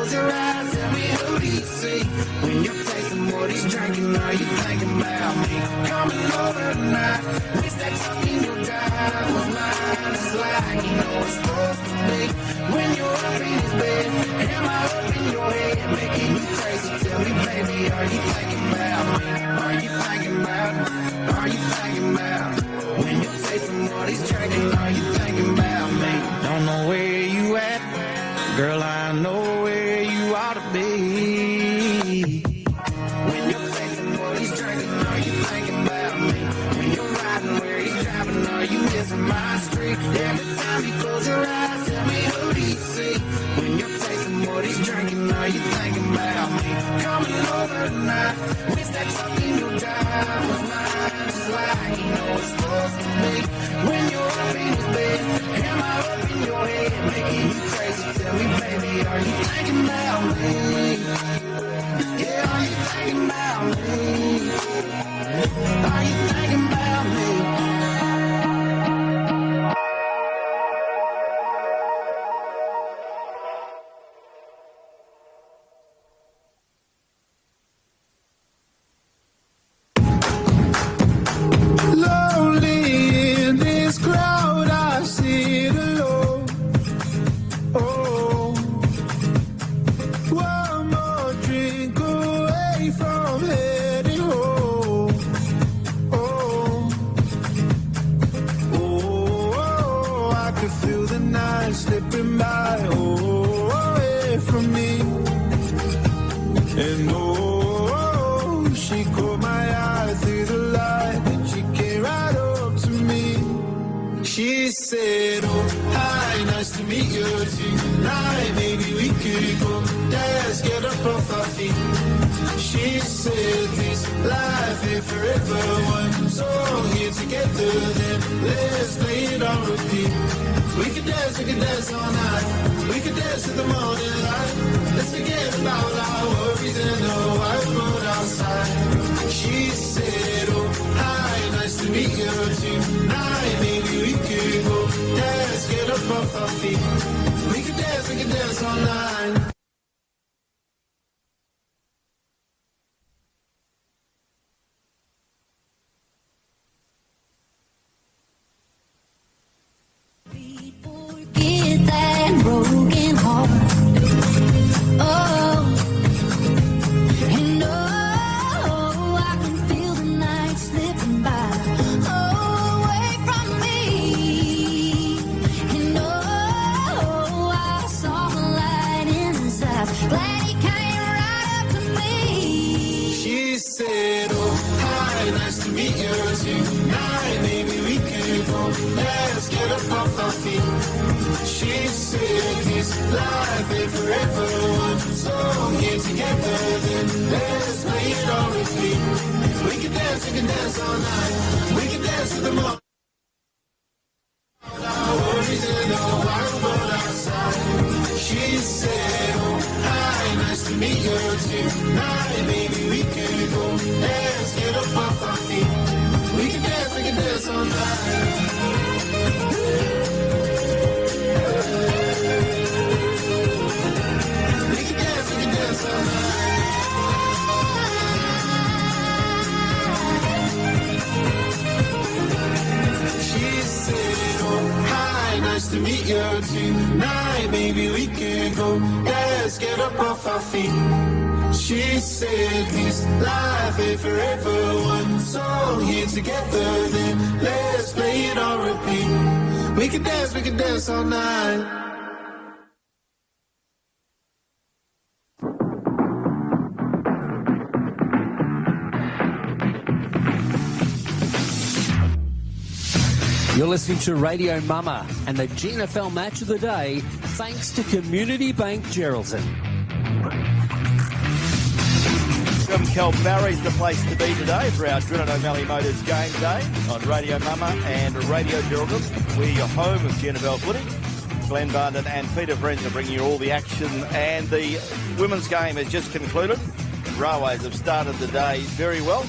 close your eyes, tell me who do you see? When you're tasting what he's drinking, are you thinking about me? Coming over tonight, wish that something you'll die was mine. It's like you know it's supposed to be. When you're up in his bed, am I up in your head, making you crazy? Tell me, baby, are you thinking about me? Are you thinking about me? Are you thinking about me? When you're tasting what he's drinking, are you thinking about me? Don't know where you at, girl, I know where you ought to be. When you're tasting what he's drinking, are you thinking about me? When you're riding where he's driving, are you missing my street? Every time you close your eyes, tell me who do you see? When you're tasting what he's drinking, are you thinking about me? Coming over tonight, wish that something you'll die was mine. Just like you know it's supposed to be. When you're up in his bed, am I up in your head, making you crazy? Tell me, baby, are you thinking about me? Yeah, are you thinking about me? Are you thinking about me? Slipping by, away from me. And oh, she caught my eye through the light, and she came right up to me. She said, oh, hi, nice to meet you tonight. Maybe we could go dance, get up off our feet. She said, this life ain't forever, one song here together, then let's play it on repeat. We could dance all night. We could dance to the morning light. Let's forget about our worries and the white road outside. She said, oh, hi, nice to meet you tonight. Maybe we could go dance, get up off our feet. We could dance all night. Broken heart. Oh, and oh, I can feel the night slipping by. Oh, away from me. And oh, I saw the light in his eyes. Glad he came right up to me. She said, oh, hi, nice to meet you tonight. Maybe we could go, let's get up off our feet. She said this life ain't forever, one song here together, then let's play it on repeat. We can dance all night. We can dance to the morning. Our worries and the wild world outside. She said, oh, hi, nice to meet you tonight. Maybe we could go dance, get up off our feet. We can dance all night. She said, oh, hi, nice to meet you tonight. Maybe we could go dance, get up off our feet. She said this life ain't forever, one song here together, then let's play it on repeat. We can dance all night. You're listening to Radio Mama and the GNFL match of the day, thanks to Community Bank Geraldton. Calbarry's the place to be today for our Drennan O'Malley Motors game day on Radio Mama and Radio Geraldton. We're your home of GNFL footy. Glenn Barton and Peter Brenz are bringing you all the action, and the women's game has just concluded. Railways have started the day very well.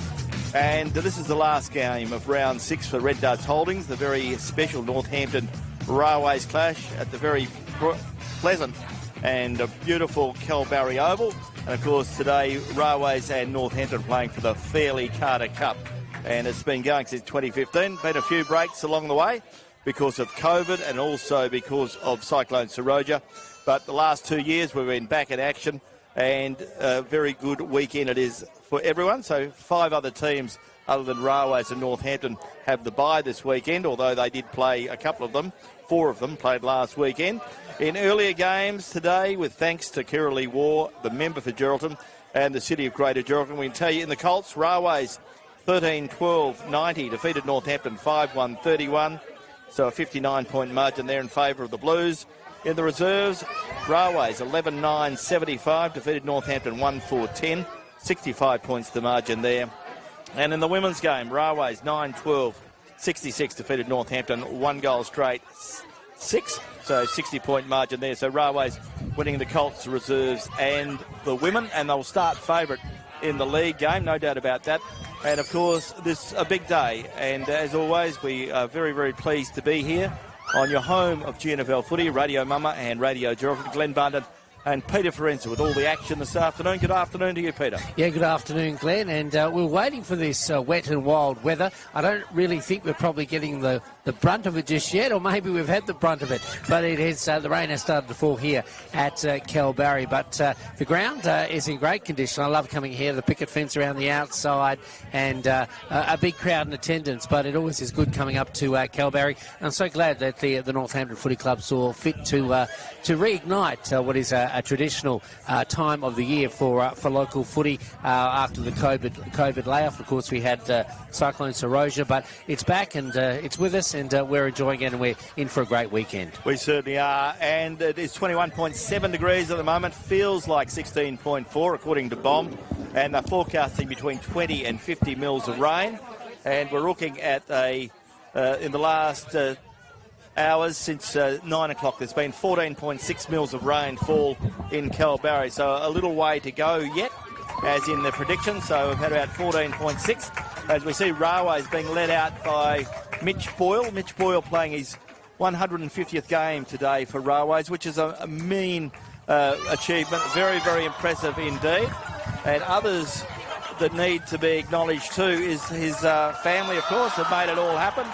And this is the last game of round 6 for Red Ducks Holdings, the very special Northampton Railways clash at the very pleasant and a beautiful Kelbarry Oval. And of course today Railways and Northampton playing for the Fairleigh Carter Cup. And it's been going since 2015. Been a few breaks along the way because of COVID and also because of Cyclone Seroja. But the last 2 years we've been back in action, and a very good weekend it is for everyone. So 5 other teams other than Railways and Northampton have the bye this weekend, although they did play a couple of them. 4 of them played last weekend. In earlier games today, with thanks to Kirralie War, the member for Geraldton, and the City of Greater Geraldton, we can tell you in the Colts, Railways 13-12-90 defeated Northampton 5-1-31. So a 59-point margin there in favour of the Blues. In the reserves, Railways 11-9-75 defeated Northampton 1-4-10. 65 points the margin there. And in the women's game, Railways 9-12-66 defeated Northampton 1 goal straight 6. So 60-point margin there. So Railways winning the Colts, reserves and the women. And they'll start favourite in the league game, no doubt about that. And of course, this is a big day. And as always, we are very, very pleased to be here on your home of GNFL footy, Radio Mama and Radio Geraldton. Glenn Barnden and Peter Forenza with all the action this afternoon. Good afternoon to you, Peter. Yeah, good afternoon, Glenn. And we're waiting for this wet and wild weather. I don't really think we're probably getting the brunt of it just yet, or maybe we've had the brunt of it. But it is the rain has started to fall here at Kelbarry. But the ground is in great condition. I love coming here, the picket fence around the outside, and a big crowd in attendance. But it always is good coming up to Kelbarry. And I'm so glad that the Northampton Footy Club saw fit to reignite what is a traditional time of the year for local footy after the COVID layoff. Of course, we had Cyclone Seroja, but it's back and it's with us, and we're enjoying it, and we're in for a great weekend. We certainly are, and it is 21.7 degrees at the moment. Feels like 16.4 according to BOM, and they're forecasting between 20 and 50 mils of rain. And we're looking at in the last hours since 9 o'clock, there's been 14.6 mils of rainfall in Kelbarry, so a little way to go yet, as in the prediction. So we've had about 14.6 as we see Railways being led out by Mitch Boyle. Mitch Boyle playing his 150th game today for Railways, which is a mean achievement. Very, very impressive indeed. And others that need to be acknowledged too is his family, of course, have made it all happen.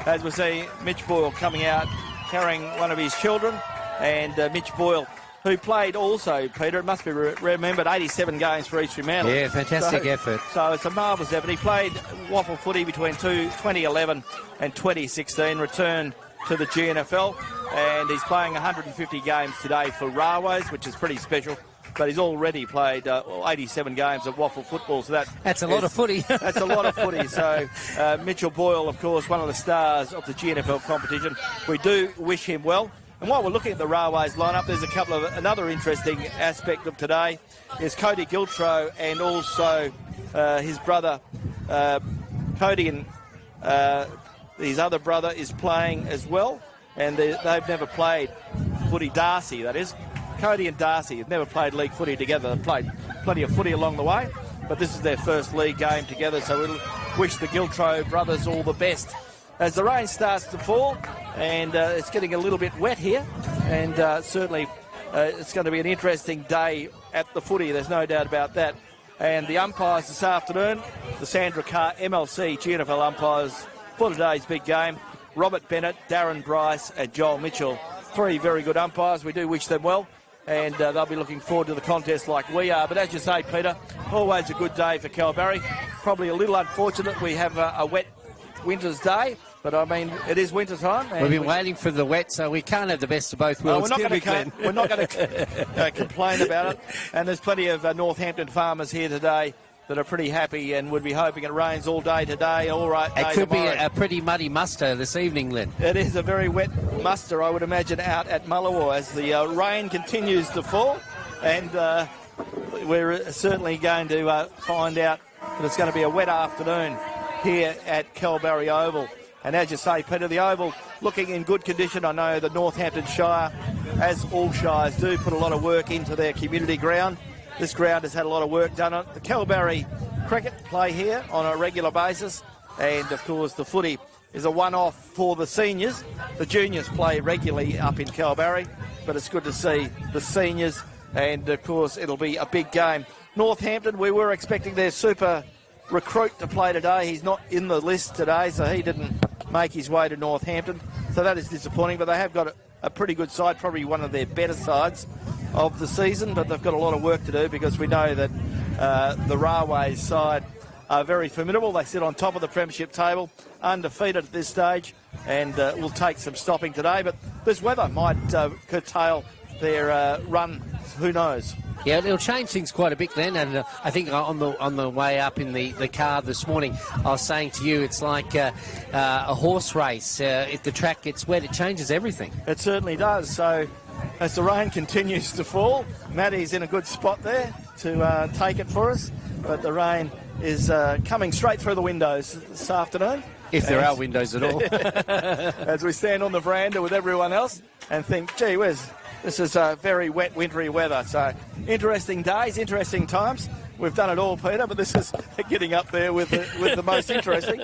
As we see Mitch Boyle coming out carrying one of his children, and Mitch Boyle, who played also, Peter, it must be remembered, 87 games for Eastern Manly. Yeah, fantastic effort. So it's a marvellous effort. He played waffle footy between 2011 and 2016, returned to the GNFL, and he's playing 150 games today for Railways, which is pretty special. But he's already played 87 games of waffle football, so that's a lot of footy. That's a lot of footy. So Mitchell Boyle, of course, one of the stars of the GNFL competition. We do wish him well. And while we're looking at the Railways lineup, there's another interesting aspect of today is Cody Giltro and also his brother Cody, and his other brother is playing as well, and they've never played footy. Darcy, that is. Cody and Darcy have never played league footy together. They've played plenty of footy along the way, but this is their first league game together, so we'll wish the Giltro brothers all the best. As the rain starts to fall, and it's getting a little bit wet here, and certainly it's going to be an interesting day at the footy, there's no doubt about that. And the umpires this afternoon, the Sandra Carr MLC GNFL umpires for today's big game, Robert Bennett, Darren Bryce and Joel Mitchell. 3 very good umpires. We do wish them well, and they'll be looking forward to the contest like we are. But as you say, Peter, always a good day for Kelbarry. Probably a little unfortunate we have a wet winter's day, but I mean, it is winter time. We've been waiting for the wet, so we can't have the best of both worlds. We're not going to complain about it. And there's plenty of Northampton farmers here today that are pretty happy and would be hoping it rains all day today, all right. It could tomorrow. Be a pretty muddy muster this evening, Lynn. It is a very wet muster, I would imagine, out at Mullawa as the rain continues to fall. And we're certainly going to find out that it's going to be a wet afternoon here at Kelbarry Oval. And as you say, Peter, the Oval looking in good condition. I know the Northampton Shire, as all shires do, put a lot of work into their community ground. This ground has had a lot of work done on it. The Kelbarry cricket play here on a regular basis. And, of course, the footy is a one-off for the seniors. The juniors play regularly up in Kelbarry. but it's good to see the seniors, and of course it'll be a big game. Northampton, we were expecting their super recruit to play today. He's not in the list today, so he didn't make his way to Northampton. So that is disappointing, but they have got a pretty good side, probably one of their better sides of the season, but they've got a lot of work to do because we know that the Railways side are very formidable. They sit on top of the premiership table, undefeated at this stage, and will take some stopping today. But this weather might curtail their run. Who knows? Yeah, it'll change things quite a bit, Glenn. And I think on the way up in the car this morning, I was saying to you, it's like a horse race. If the track gets wet, it changes everything. It certainly does. So as the rain continues to fall, Maddie's in a good spot there to take it for us. But the rain is coming straight through the windows this afternoon. If there are windows at all. As we stand on the veranda with everyone else and think, gee whiz, this is very wet, wintry weather. So interesting days, interesting times. We've done it all, Peter, but this is getting up there with the most interesting.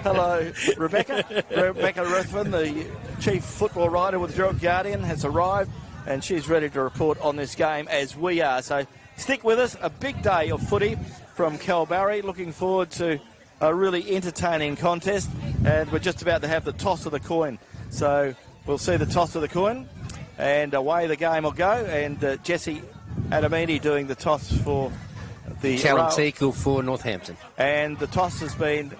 Hello, Rebecca. Rebecca Ruthven, the chief football writer with the Gerald Guardian, has arrived, and she's ready to report on this game as we are. So stick with us. A big day of footy from Kalbarri. Looking forward to a really entertaining contest, and we're just about to have the toss of the coin. So we'll see the toss of the coin, and away the game will go. And Jesse Adamini doing the toss for the Challenge equal for Northampton. And the toss has been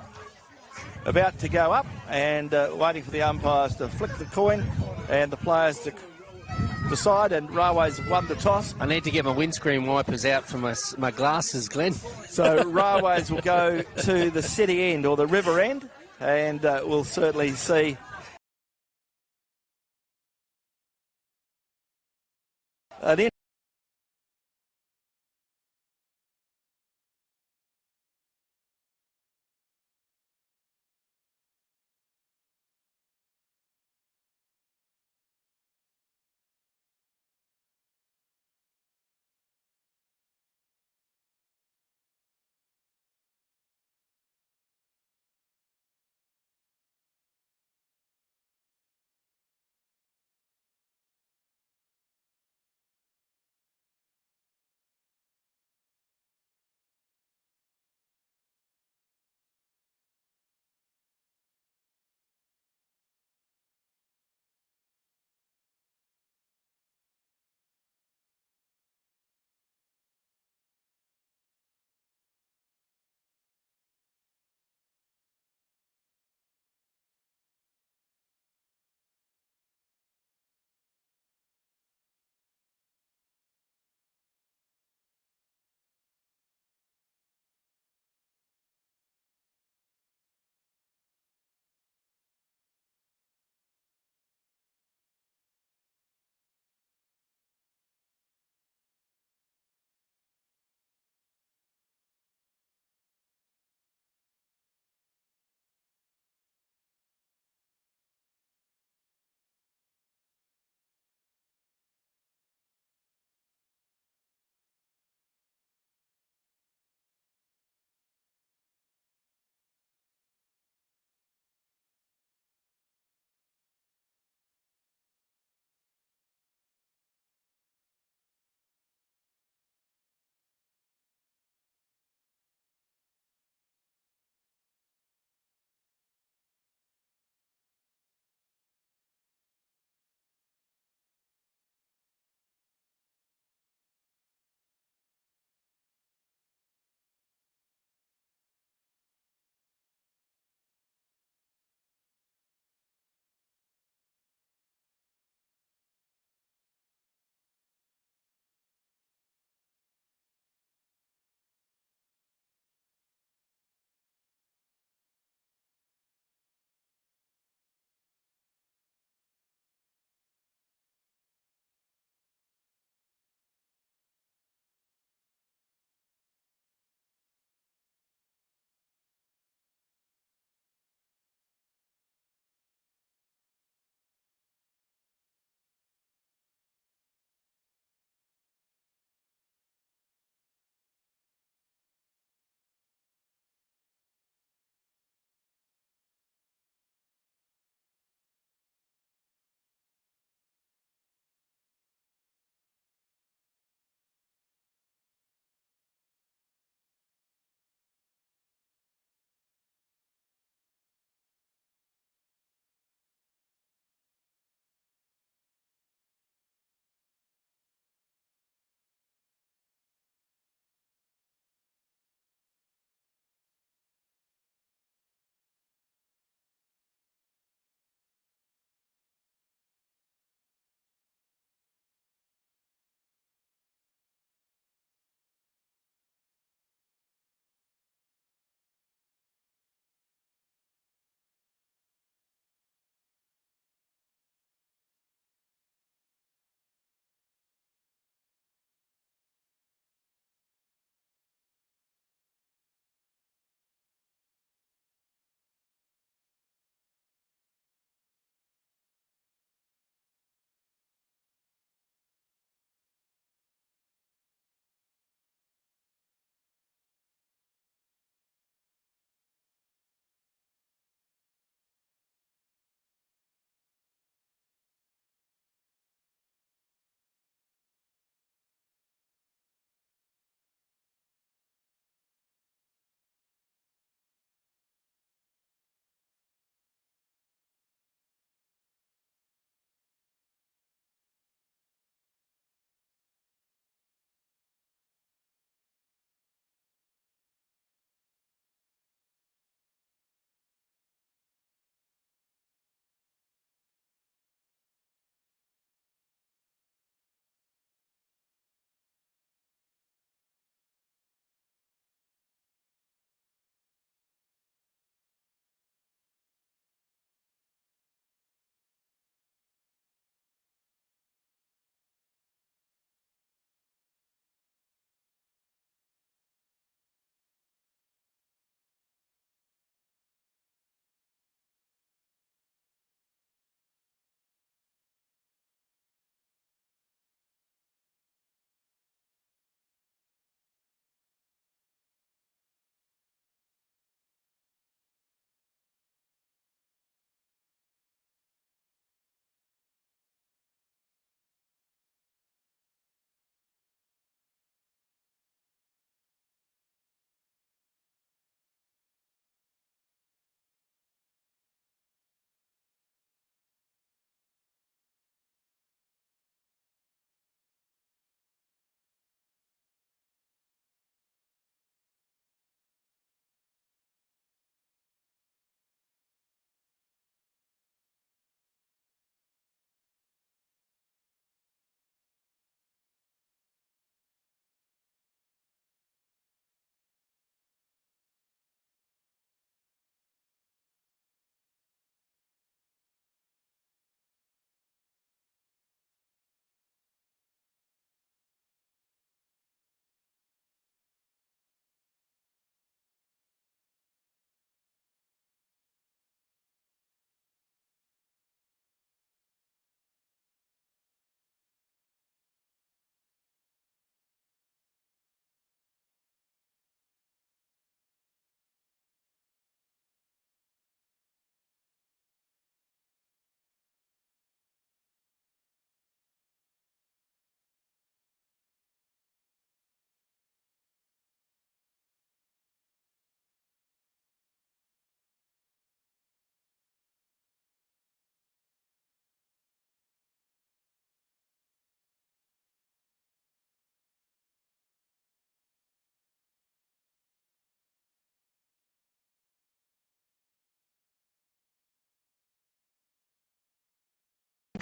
about to go up, and waiting for the umpires to flick the coin and the players to decide, and Railways have won the toss. I need to get my windscreen wipers out from my glasses, Glenn. So Railways will go to the city end, or the river end, and we'll certainly see an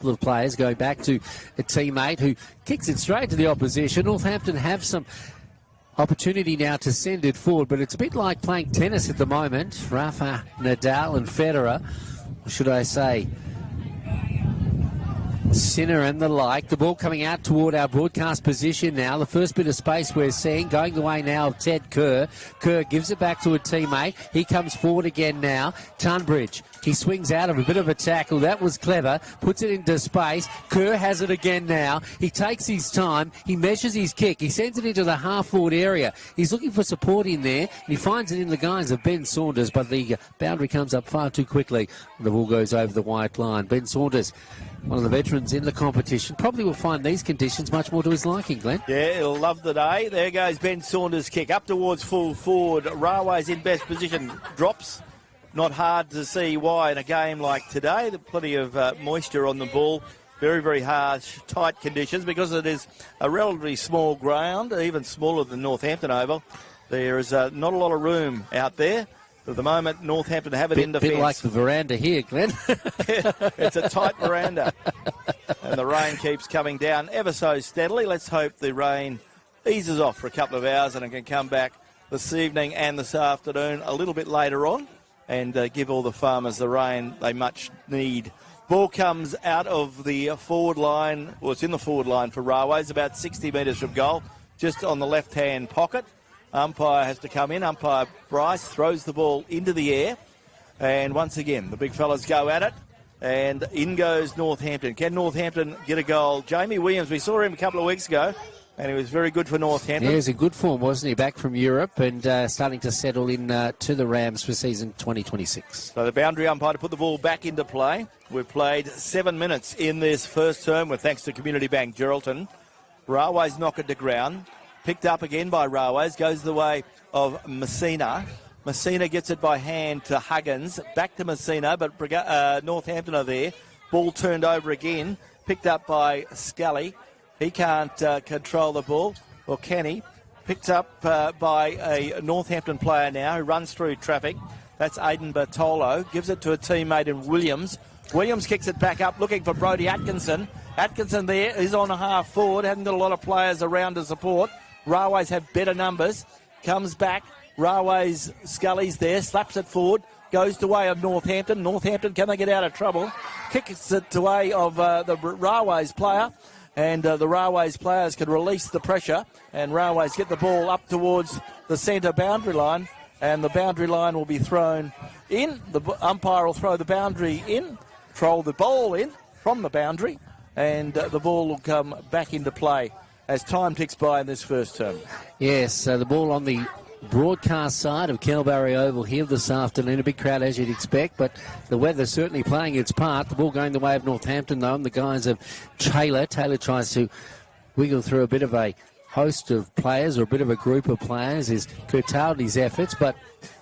couple of players going back to a teammate who kicks it straight to the opposition. Northampton have some opportunity now to send it forward, but it's a bit like playing tennis at the moment. Rafa, Nadal and Federer, or should I say Sinner and the like. The ball coming out toward our broadcast position now. The first bit of space we're seeing going the way now of Ted Kerr. Kerr gives it back to a teammate. He comes forward again now. Tunbridge. He swings out of a bit of a tackle. That was clever. Puts it into space. Kerr has it again now. He takes his time. He measures his kick. He sends it into the half-forward area. He's looking for support in there. And he finds it in the guise of Ben Saunders, but the boundary comes up far too quickly. The ball goes over the white line. Ben Saunders, one of the veterans in the competition, probably will find these conditions much more to his liking, Glenn. Yeah, he'll love the day. There goes Ben Saunders' kick up towards full forward. Railways in best position. Drops. Not hard to see why in a game like today. There's plenty of moisture on the ball. Very, very harsh, tight conditions because it is a relatively small ground, even smaller than Northampton Oval. There is not a lot of room out there. At the moment, Northampton have it in defence. A bit like the veranda here, Glenn. It's a tight veranda. And the rain keeps coming down ever so steadily. Let's hope the rain eases off for a couple of hours and it can come back this evening and this afternoon a little bit later on and give all the farmers the rain they much need. Ball comes out of the forward line. Well, it's in the forward line for Railways, about 60 metres from goal, just on the left-hand pocket. Umpire has to come in. Umpire Bryce throws the ball into the air. And once again, the big fellas go at it. And in goes Northampton. Can Northampton get a goal? Jamie Williams, we saw him a couple of weeks ago, and he was very good for Northampton. Yeah, he was in good form, wasn't he? Back from Europe and starting to settle in to the Rams for season 2026. So the boundary umpire to put the ball back into play. We've played 7 minutes in this first term with thanks to Community Bank Geraldton. Railways knock it to ground. Picked up again by Railways. Goes the way of Messina. Messina gets it by hand to Huggins. Back to Messina, but Northampton are there. Ball turned over again. Picked up by Scully. He can't control the ball, or can he? Picked up by a Northampton player now who runs through traffic. That's Aidan Bartolo. Gives it to a teammate in Williams. Williams kicks it back up, looking for Brodie Atkinson. Atkinson there is on a half forward. Hasn't got a lot of players around to support. Railways have better numbers. Comes back. Railways, Scully's there. Slaps it forward. Goes the way of Northampton. Northampton, can they get out of trouble? Kicks it the way of the Railways player. And the Railways players can release the pressure. And Railways get the ball up towards the centre boundary line. And the boundary line will be thrown in. The umpire will throw the boundary in. Throw the ball in from the boundary. And the ball will come back into play as time ticks by in this first term. Yes, the ball on the broadcast side of Kelbarry Oval here this afternoon. A big crowd as you'd expect, but the weather certainly playing its part. The ball going the way of Northampton though, and the guys of Taylor. Taylor tries to wiggle through a bit of a host of players or a bit of a group of players. He's curtailed his efforts, but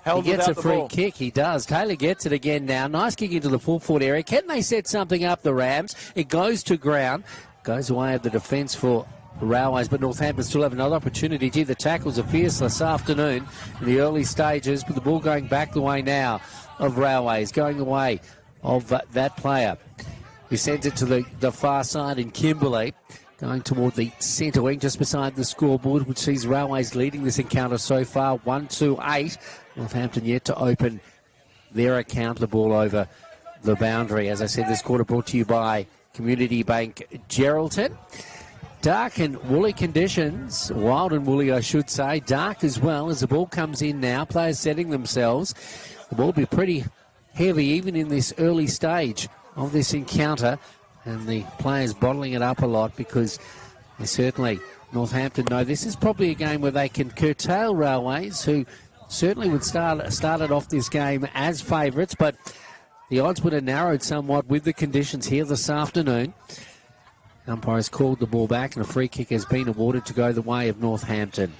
he gets a free kick. He does. Taylor gets it again now. Nice kick into the full forward area. Can they set something up, the Rams? It goes to ground. Goes away of the defence for Railways, but Northampton still have another opportunity. Gee, the tackles are fierce this afternoon in the early stages, but the ball going back the way now of Railways, going the way of that player who sends it to the far side in Kimberley, going toward the centre wing just beside the scoreboard, which sees Railways leading this encounter so far 1-8. Northampton yet to open their account, the ball over the boundary. As I said, this quarter brought to you by Community Bank Geraldton. Dark and woolly conditions, wild and woolly I should say, dark as well as the ball comes in now, players setting themselves. The ball will be pretty heavy even in this early stage of this encounter, and the players bottling it up a lot because they certainly, Northampton know this is probably a game where they can curtail Railways, who certainly would started off this game as favourites, but the odds would have narrowed somewhat with the conditions here this afternoon. Umpire has called the ball back and a free kick has been awarded to go the way of Northampton.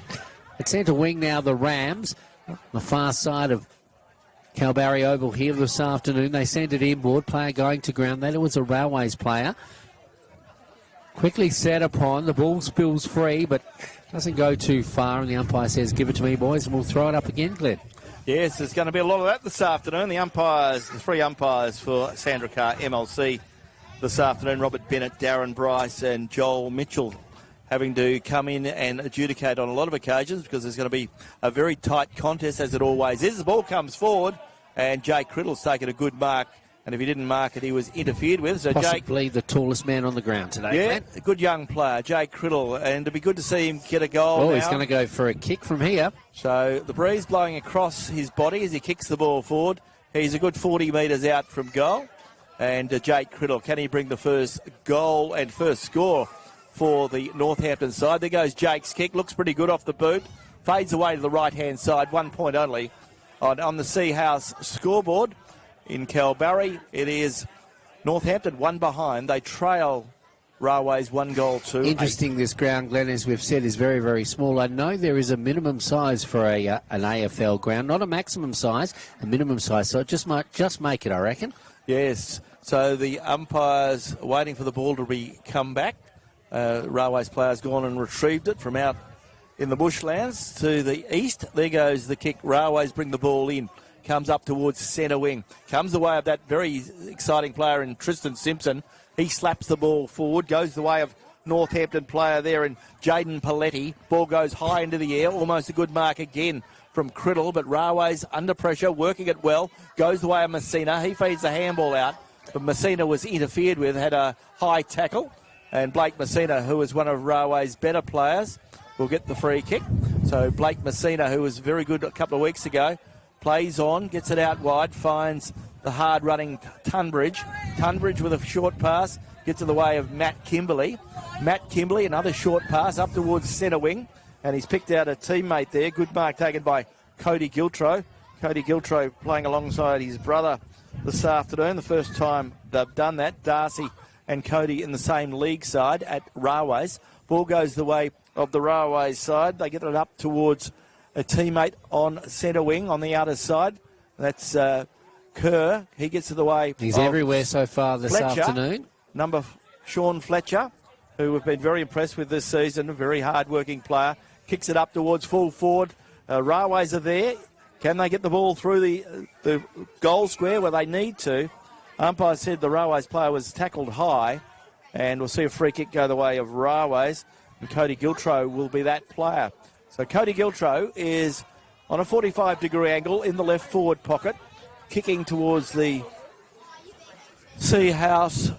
At centre wing now, the Rams, on the far side of Kelbarry Oval here this afternoon. They send it inboard, player going to ground. That was a Railways player. Quickly set upon, the ball spills free but doesn't go too far, and the umpire says, give it to me, boys, and we'll throw it up again, Glenn. Yes, there's going to be a lot of that this afternoon. The umpires, the three umpires for Sandra Carr MLC this afternoon. Robert Bennett, Darren Bryce and Joel Mitchell having to come in and adjudicate on a lot of occasions because there's going to be a very tight contest, as it always is. The ball comes forward, and Jake Criddle's taken a good mark, and if he didn't mark it, he was interfered with. So possibly the tallest man on the ground today. Yeah, Glenn. a good young player, Jake Criddle, and it'd be good to see him get a goal. Oh, he's going to go for a kick from here. So the breeze blowing across his body as he kicks the ball forward. He's a good 40 metres out from goal. And Jake Criddle, can he bring the first goal and first score for the Northampton side? There goes Jake's kick. Looks pretty good off the boot. Fades away to the right-hand side. 1 point only on the Sea House scoreboard in Kalbarri. It is Northampton 1 behind. They trail Railways 1 goal to Interesting, 8. this ground, Glenn, as we've said, is very, very small. I know there is a minimum size for an AFL ground, not a maximum size, a minimum size. So it just might make it, I reckon. Yes. So the umpires are waiting for the ball to come back. Railways players gone and retrieved it from out in the bushlands to the east. There goes the kick. Railways bring the ball in. Comes up towards centre wing. Comes the way of that very exciting player in Tristan Simpson. He slaps the ball forward. Goes the way of Northampton player there in Jaden Paletti. Ball goes high into the air. Almost a good mark again from Criddle. But Railways under pressure, working it well. Goes the way of Messina. He feeds the handball out. But Messina was interfered with. Had a high tackle. And Blake Messina, who is one of Railways' better players, will get the free kick. So Blake Messina, who was very good a couple of weeks ago, plays on, gets it out wide, finds the hard-running Tunbridge. Tunbridge with a short pass, gets in the way of Matt Kimberley. Matt Kimberley, another short pass up towards centre wing, and he's picked out a teammate there. Good mark taken by Cody Giltro. Cody Giltro playing alongside his brother this afternoon. The first time they've done that. Darcy and Cody in the same league side at Railways. Ball goes the way of the Railways side. They get it up towards a teammate on centre wing on the outer side. That's Kerr. He gets to the way. He's everywhere so far this Fletcher, afternoon. Sean Fletcher, who we've been very impressed with this season, a very hard-working player. Kicks it up towards full forward. Railways are there. Can they get the ball through the goal square where they need to? Umpire said the Railways player was tackled high, and we'll see a free kick go the way of Railways, and Cody Giltro will be that player. So Cody Giltro is on a 45-degree angle in the left forward pocket, kicking towards the Sea House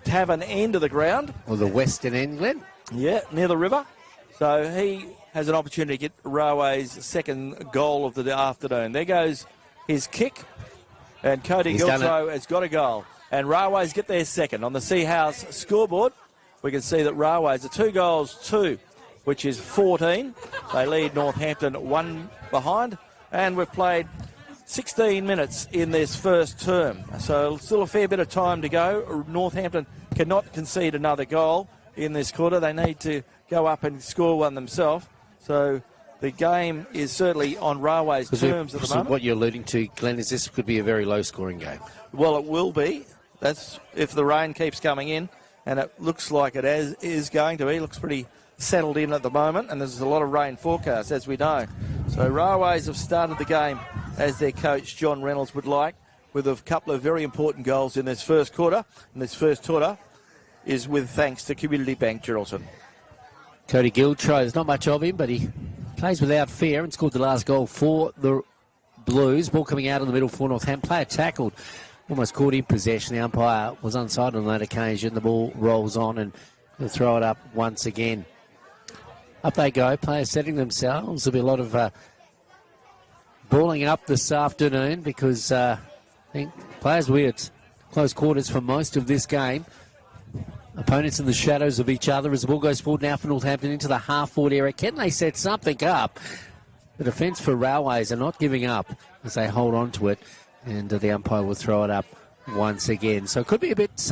Tavern end of the ground. Or the western end, Glenn. Yeah, near the river. So he has an opportunity to get Railways' second goal of the afternoon. There goes his kick, and Cody Giltro has got a goal. And Railways get their second. On the Sea House scoreboard, we can see that Railways are 2-2, which is 14. They lead Northampton 1 behind, and we've played 16 minutes in this first term. So still a fair bit of time to go. Northampton cannot concede another goal in this quarter. They need to go up and score one themselves. So the game is certainly on Railways' terms at the moment. What you're alluding to, Glenn, is this could be a very low-scoring game. Well, it will be. That's if the rain keeps coming in, and it looks like it is going to be. It looks pretty settled in at the moment, and there's a lot of rain forecast, as we know. So Railways have started the game as their coach, John Reynolds, would like, with a couple of very important goals in this first quarter. And this first quarter is with thanks to Community Bank Geraldton. Cody Giltro, there's not much of him, but he plays without fear and scored the last goal for the Blues. Ball coming out in the middle for Northampton. Player tackled, almost caught in possession. The umpire was onside on that occasion. The ball rolls on and they'll throw it up once again. Up they go. Players setting themselves. There'll be a lot of balling up this afternoon because I think players will be at close quarters for most of this game. Opponents in the shadows of each other as the ball goes forward now for Northampton into the half-forward area. Can they set something up? The defence for Railways are not giving up as they hold on to it, and the umpire will throw it up once again. So it could be a bit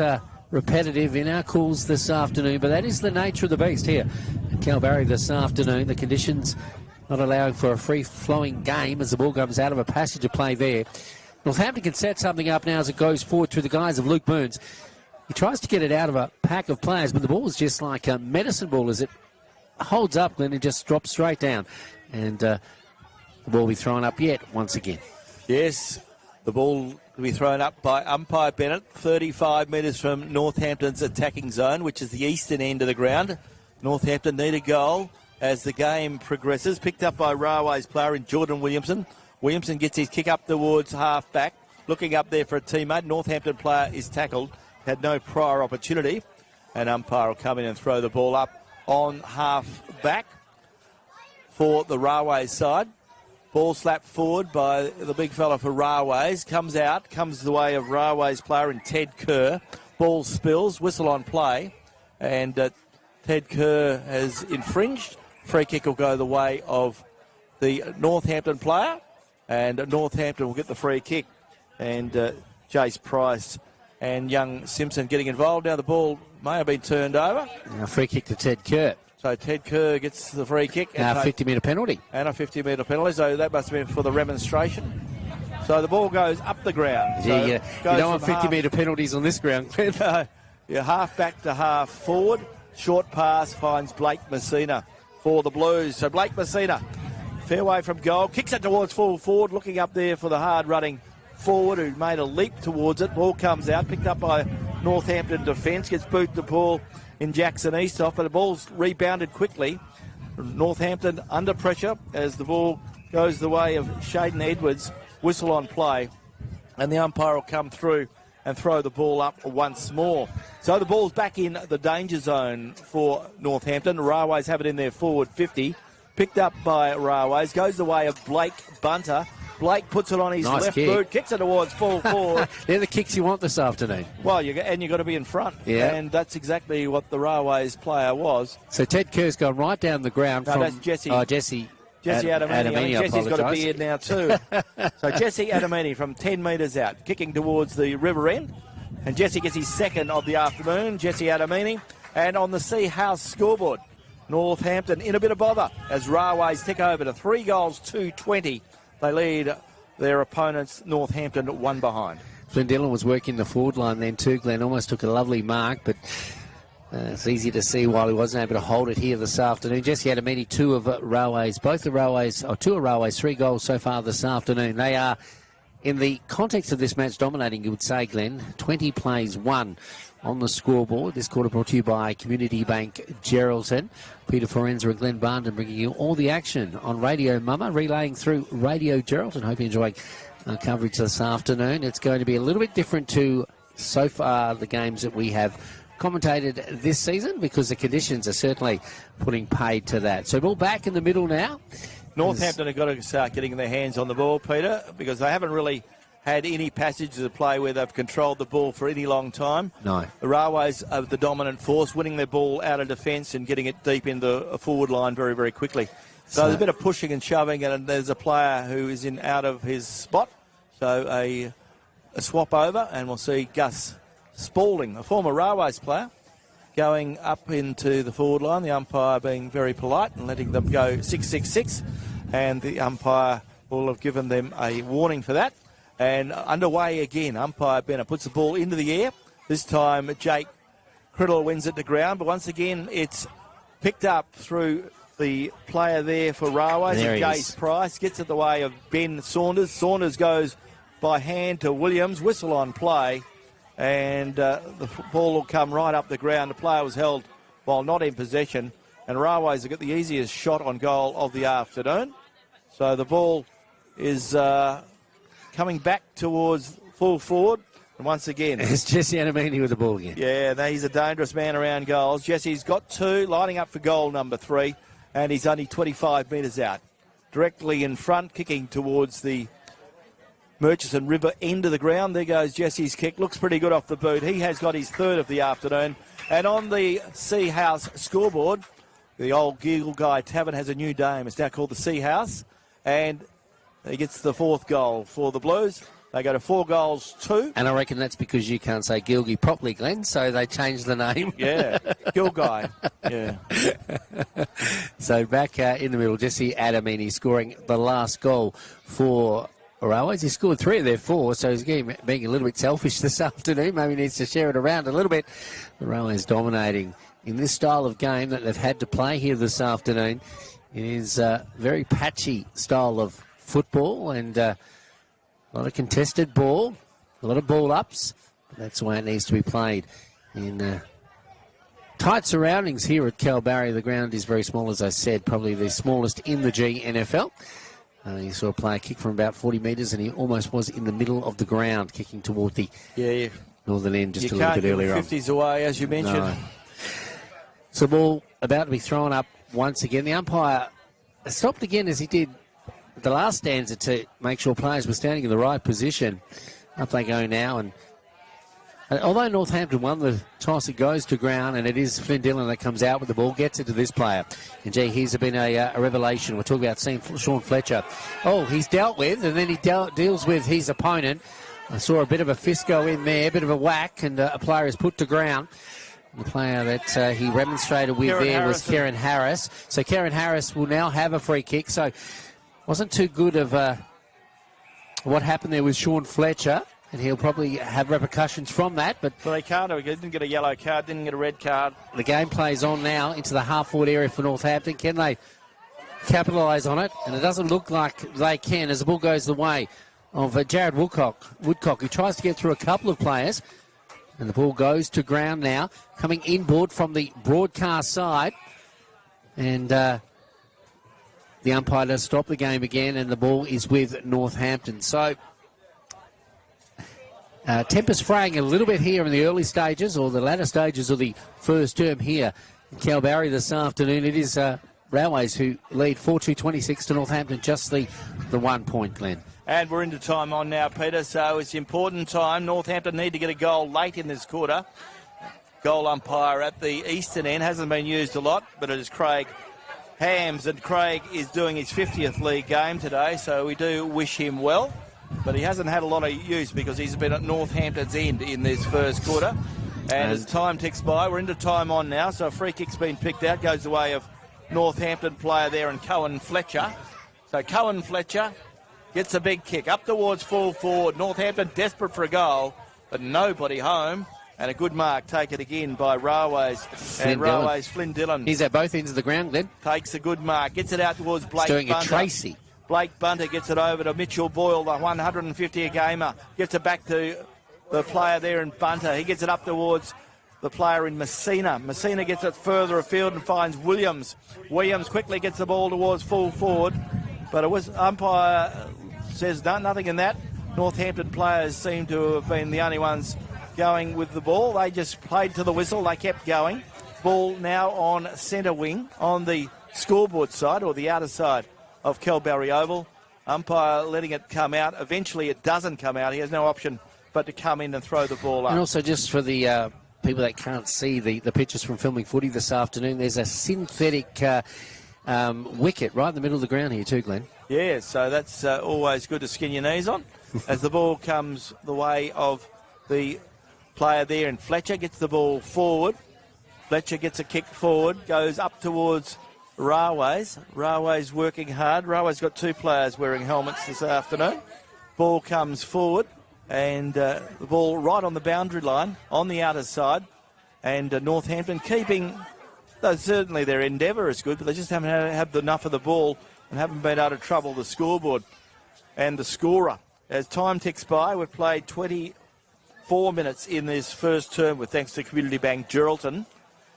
repetitive in our calls this afternoon, but that is the nature of the beast here at Kalbarri this afternoon. The conditions not allowing for a free-flowing game as the ball comes out of a passage of play there. Northampton can set something up now as it goes forward through the guise of Luke Burns. He tries to get it out of a pack of players, but the ball is just like a medicine ball as it holds up, then it just drops straight down. And the ball will be thrown up yet once again. Yes, the ball to be thrown up by umpire Bennett, 35 metres from Northampton's attacking zone, which is the eastern end of the ground. Northampton need a goal as the game progresses. Picked up by Railways player in Jordan Williamson. Williamson gets his kick up towards half-back. Looking up there for a teammate. Northampton player is tackled. Had no prior opportunity. And umpire will come in and throw the ball up on half-back for the Railways side. Ball slapped forward by the big fella for Railways. Comes out. Comes the way of Railways player in Ted Kerr. Ball spills. Whistle on play. And Ted Kerr has infringed. Free kick will go the way of the Northampton player. And Northampton will get the free kick. And Jace Price and young Simpson getting involved. Now the ball may have been turned over. Now free kick to Ted Kerr. So Ted Kerr gets the free kick. And a 50-metre penalty. And a 50-metre penalty. So that must have been for the remonstration. So the ball goes up the ground. So You don't want 50-metre penalties on this ground, Glenn. Yeah, half back to half forward. Short pass finds Blake Messina for the Blues. So Blake Messina, fairway from goal, kicks it towards full forward, looking up there for the hard-running forward who made a leap towards it. Ball comes out, picked up by Northampton defence, gets booted the ball in Jackson Eastoff, but the ball's rebounded quickly. Northampton under pressure as the ball goes the way of Shaden Edwards. Whistle on play, and the umpire will come through and throw the ball up once more. So the ball's back in the danger zone for Northampton. Railways have it in their forward 50. Picked up by Railways, goes the way of Blake Bunter. Blake puts it on his left boot, kicks it towards full forward. They're the kicks you want this afternoon. Well, you've got to be in front. Yeah. And that's exactly what the Railways player was. So Ted Kerr's gone right down the ground from... that's Jesse. Oh, Jesse Adamini. Jesse's got a beard now too. So Jesse Adamini from 10 metres out, kicking towards the river end. And Jesse gets his second of the afternoon, Jesse Adamini. And on the Sea House scoreboard, Northampton in a bit of bother as Railways tick over to 3 goals, 2-20. They lead their opponents, Northampton, 1 behind. Flynn Dillon was working the forward line then too. Glenn almost took a lovely mark, but it's easy to see while he wasn't able to hold it here this afternoon. Jesse Adamini, 2 of Railways, 2 of Railways, 3 goals so far this afternoon. They are, in the context of this match, dominating, you would say, Glenn. 20 plays, 1 on the scoreboard. This quarter brought to you by Community Bank Geraldton. Peter Forenza and Glenn Barnden bringing you all the action on Radio Mama, relaying through Radio Geraldton. Hope you're enjoying our coverage this afternoon. It's going to be a little bit different to so far the games that we have commentated this season because the conditions are certainly putting paid to that. So ball back in the middle now. Northampton have got to start getting their hands on the ball, Peter, because they haven't really had any passages of play where they've controlled the ball for any long time. No. The Railways are the dominant force, winning their ball out of defence and getting it deep in the forward line very, very quickly. So there's a bit of pushing and shoving, and there's a player who is in out of his spot. So a swap over, and we'll see Gus Spalding, a former Railways player, going up into the forward line. The umpire being very polite and letting them go 6-6-6, and the umpire will have given them a warning for that. And underway again, umpire Bennett puts the ball into the air. This time Jake Criddle wins it to ground, but once again it's picked up through the player there for Railways. There Jace Price gets it the way of Ben Saunders. Saunders goes by hand to Williams, whistle on play, and the ball will come right up the ground. The player was held while not in possession, and Railways have got the easiest shot on goal of the afternoon. So the ball is coming back towards full forward. And once again, It's Jesse Adamini with the ball again. yeah, he's a dangerous man around goals. Jesse's got 2, lining up for goal number 3, and he's only 25 metres out. Directly in front, kicking towards the Murchison River end of the ground. There goes Jesse's kick. Looks pretty good off the boot. He has got his 3rd of the afternoon. And on the Sea House scoreboard, the old Giggle Guy Tavern has a new name. It's now called the Sea House. And he gets the 4th goal for the Blues. They go to 4 goals, 2. And I reckon that's because you can't say Gilgy properly, Glenn, so they changed the name. Yeah, Gill Guy. Yeah. So back in the middle, Jesse Adamini scoring the last goal for Railways. He scored 3 of their 4, so he's being a little bit selfish this afternoon. Maybe he needs to share it around a little bit. The Railways dominating in this style of game that they've had to play here this afternoon. It is a very patchy style of football and a lot of contested ball. A lot of ball ups. That's the way it needs to be played. In tight surroundings here at Kalbarri. The ground is very small, as I said, probably the smallest in the GNFL. You saw a player kick from about 40 metres, and he almost was in the middle of the ground, kicking toward the northern end just a little bit earlier on. 50s away, as you mentioned. No. So the ball about to be thrown up once again. The umpire stopped again, as he did the last stanza, to make sure players were standing in the right position. Up they go now, and although Northampton won the toss, it goes to ground, and it is Flynn Dillon that comes out with the ball, gets it to this player. And, gee, he's been a revelation. We're talking about seeing Sean Fletcher. Oh, he's dealt with, and then he deals with his opponent. I saw a bit of a fist go in there, a bit of a whack, and a player is put to ground. The player that he remonstrated with was Kieran Harris. So Kieran Harris will now have a free kick. So wasn't too good of what happened there with Sean Fletcher. And he'll probably have repercussions from that. But well, they can't. He didn't get a yellow card, didn't get a red card. The game plays on now into the half-forward area for Northampton. Can they capitalise on it? And it doesn't look like they can, as the ball goes the way of Jared Woodcock, who tries to get through a couple of players. And the ball goes to ground now, coming inboard from the broadcast side. And the umpire does stop the game again, and the ball is with Northampton. So tempers fraying a little bit here in the early stages, or the latter stages of the first term here in Kalbarri this afternoon. It is Railways who lead 4-2-26 to Northampton, just the 1 point, Glenn. And we're into time on now, Peter, so it's important time. Northampton need to get a goal late in this quarter. Goal umpire at the eastern end hasn't been used a lot, but it is Craig Hams, and Craig is doing his 50th league game today, so we do wish him well. But he hasn't had a lot of use because he's been at Northampton's end in this first quarter. And as time ticks by, we're into time on now. So a free kick's been picked out, goes the way of Northampton player there and Cohen Fletcher. So Cohen Fletcher gets a big kick up towards full forward. Northampton desperate for a goal, but nobody home. And a good mark taken again by Railways. Flynn Dillon. He's at both ends of the ground, Glenn. Takes a good mark. Gets it out towards Blake Bunter. He's doing a Tracy. Blake Bunter gets it over to Mitchell Boyle, the 150 gamer. Gets it back to the player there in Bunter. He gets it up towards the player in Messina. Messina gets it further afield and finds Williams. Williams quickly gets the ball towards full forward. But it was umpire says nothing in that. Northampton players seem to have been the only ones going with the ball. They just played to the whistle. They kept going. Ball now on centre wing on the scoreboard side, or the outer side of Kalbarri Oval. Umpire letting it come out. Eventually it doesn't come out. He has no option but to come in and throw the ball up. And also, just for the people that can't see the pictures from filming footy this afternoon, there's a synthetic wicket right in the middle of the ground here too, Glenn. Yeah, so that's always good to skin your knees on. As the ball comes the way of the player there, and Fletcher gets the ball forward. Fletcher gets a kick forward, goes up towards Railways. Railways working hard. Railways got two players wearing helmets this afternoon. Ball comes forward, and the ball right on the boundary line on the outer side. And Northampton keeping, though certainly their endeavour is good, but they just haven't had enough of the ball and haven't been able to trouble the scoreboard and the scorer. As time ticks by, we've played 24 minutes in this first term with thanks to Community Bank Geraldton.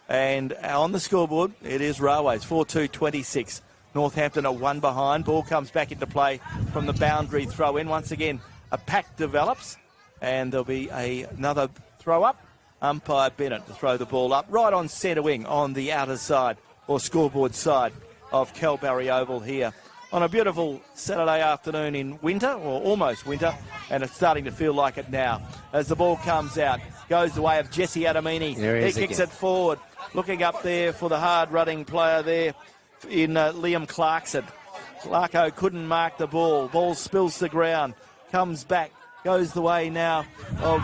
And on the scoreboard, it is Railways, 4-2-26. Northampton are one behind. Ball comes back into play from the boundary throw-in. Once again, a pack develops, and there'll be another throw-up. Umpire Bennett to throw the ball up right on centre wing on the outer side, or scoreboard side of Kalbarri Oval here on a beautiful Saturday afternoon in winter, or almost winter, and it's starting to feel like it now. As the ball comes out, goes the way of Jesse Adamini. He kicks it forward, looking up there for the hard-running player there in Liam Clarkson. Clarko couldn't mark the ball. Ball spills to the ground, comes back, goes the way now of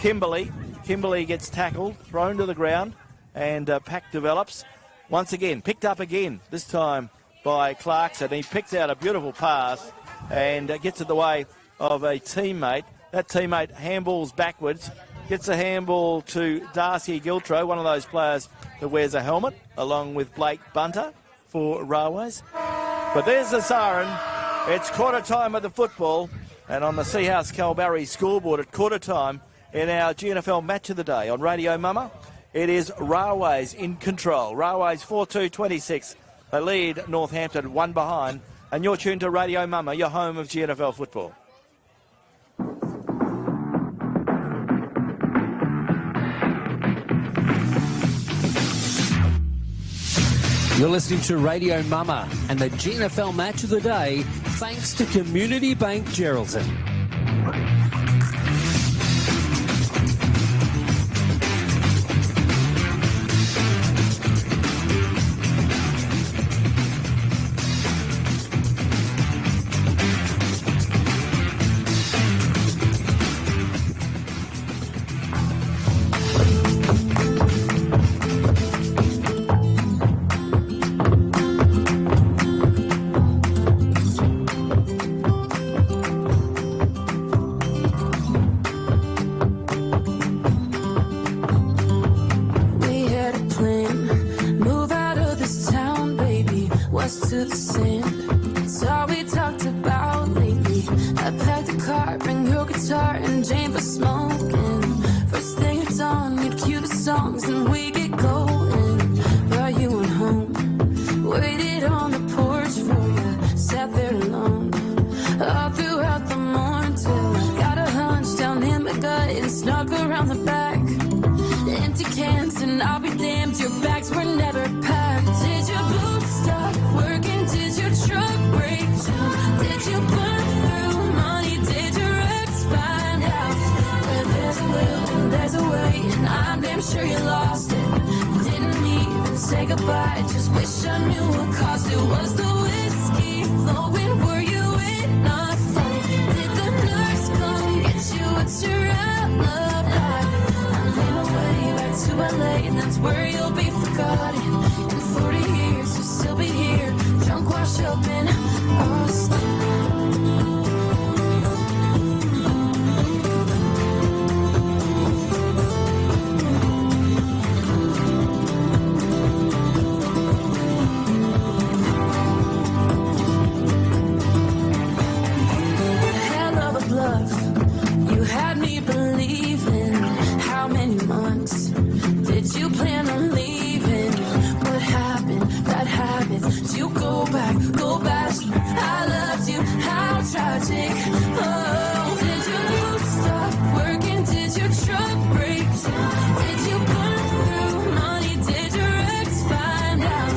Kimberley. Kimberley gets tackled, thrown to the ground, and pack develops. Once again, picked up again, this time by Clarkson. He picks out a beautiful pass and gets it the way of a teammate. That teammate handballs backwards, gets a handball to Darcy Giltro, one of those players that wears a helmet, along with Blake Bunter for Railways. But there's the siren. It's quarter time of the football, And on the Seahouse Calbarry scoreboard at quarter time in our GNFL match of the day on Radio Mama, it is Railways in control. Railways 4-2-26. They lead Northampton 1 behind. And you're tuned to Radio Mama, your home of GNFL football. You're listening to Radio Mama and the GNFL match of the day, thanks to Community Bank Geraldton. To the sand, it's all we talked about lately. I packed the car, bring your guitar and Jane for smoking. First thing at dawn, you'd cue the songs and we get going. Brought you on home, waited on the porch for you, sat there alone all throughout the morning till I got a hunch down in my gut and snuck around the back. Empty cans and I'll be damned, your bags were never packed. Did your boots stop working? Did your truck break down? Did you burn through money? Did your ex find out? Where there's a will and there's a way, and I'm damn sure you lost it. Didn't even say goodbye, just wish I knew what caused it. Was the whiskey flowing? Were you in a fight? Did the nurse come get you? What's your alibi? I'm in a way back to LA, and that's where you'll be forgotten. In 40 years, you'll still be here, drunk, washed up in Austin. Hell of a bluff, you had me believing. How many months did you plan on leaving? What happened? Bad habits. Did you go back? I loved you. How tragic. Oh, did your boots stop working? Did your truck break down? Did you burn through money? Did your ex find out?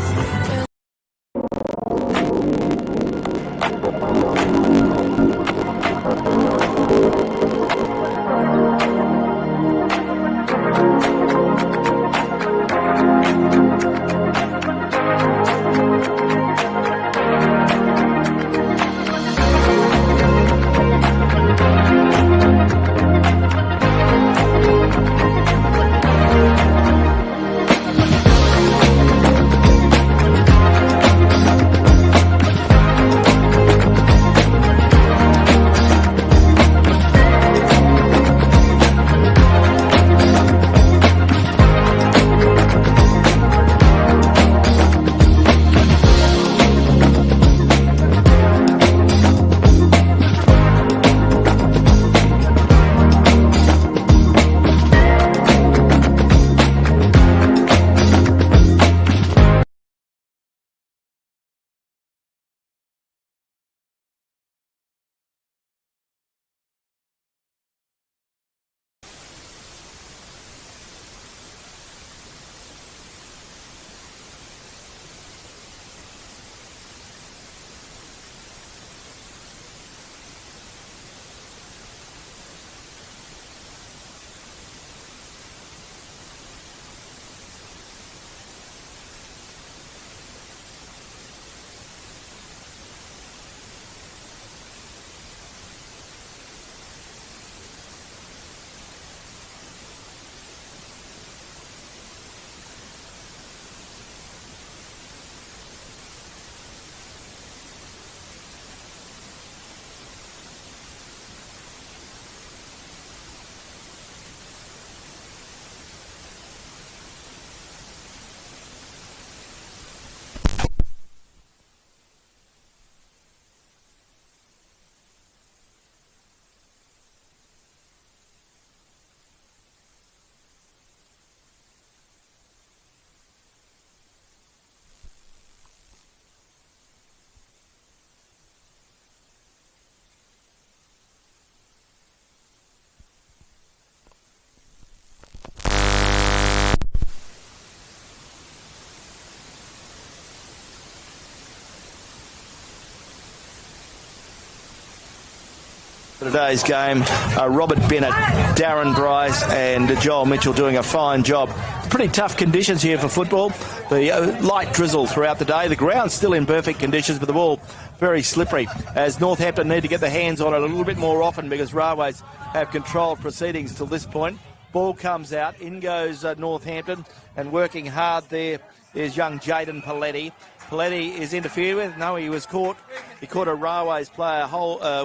for today's game. Robert Bennett, Darren Bryce and Joel Mitchell doing a fine job. Pretty tough conditions here for football. The light drizzle throughout the day. The ground's still in perfect conditions, but the ball very slippery, as Northampton need to get their hands on it a little bit more often because Railways have controlled proceedings till this point. Ball comes out, in goes Northampton, and working hard there is young Jaden Paletti. Paletti is interfered with. No, he was caught. He caught a Railways player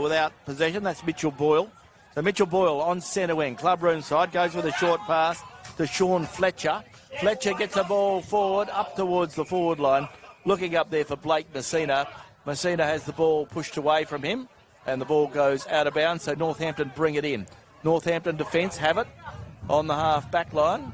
without possession. That's Mitchell Boyle. So Mitchell Boyle on centre wing, club room side, goes with a short pass to Sean Fletcher. Fletcher gets the ball forward, up towards the forward line, looking up there for Blake Messina. Messina has the ball pushed away from him, and the ball goes out of bounds, so Northampton bring it in. Northampton defence have it on the half back line.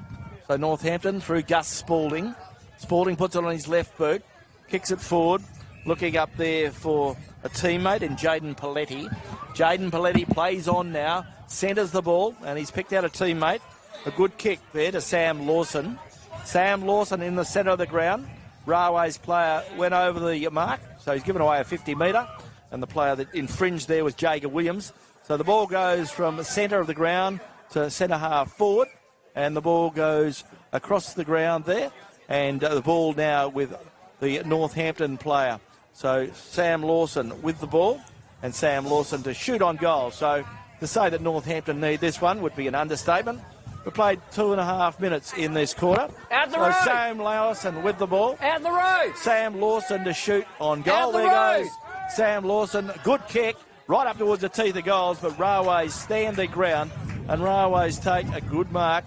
So Northampton through Gus Spalding. Spalding puts it on his left boot, kicks it forward, looking up there for a teammate in Jaden Paletti. Jaden Paletti plays on now, centres the ball, and he's picked out a teammate. A good kick there to Sam Lawson. Sam Lawson in the centre of the ground. Railways player went over the mark, so he's given away a 50-metre, and the player that infringed there was Jager Williams. So the ball goes from the centre of the ground to centre half forward, and the ball goes across the ground there, and the ball now with the Northampton player. So Sam Lawson with the ball, and Sam Lawson to shoot on goal. So to say that Northampton need this one would be an understatement. We played 2.5 minutes in this quarter. Out the road. Sam Lawson with the ball. Out the road. Sam Lawson to shoot on goal. Out the there road. goes Sam Lawson. Good kick right up towards the teeth of goals, but Railways stand their ground, and Railways take a good mark.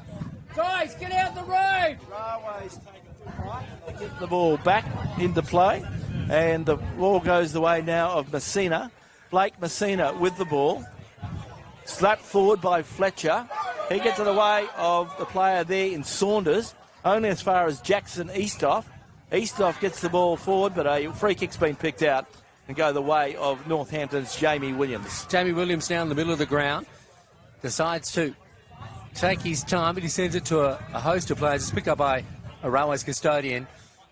Guys, get out the road. Railways take a good mark. They get the ball back into play, and the ball goes the way now of Messina. Blake Messina with the ball. Slapped forward by Fletcher. He gets in the way of the player there in Saunders, only as far as Jackson Eastoff. Eastoff gets the ball forward, but a free kick's been picked out and go the way of Northampton's Jamie Williams. Jamie Williams now in the middle of the ground. Decides to take his time, but he sends it to a host of players. It's picked up by a Railways custodian.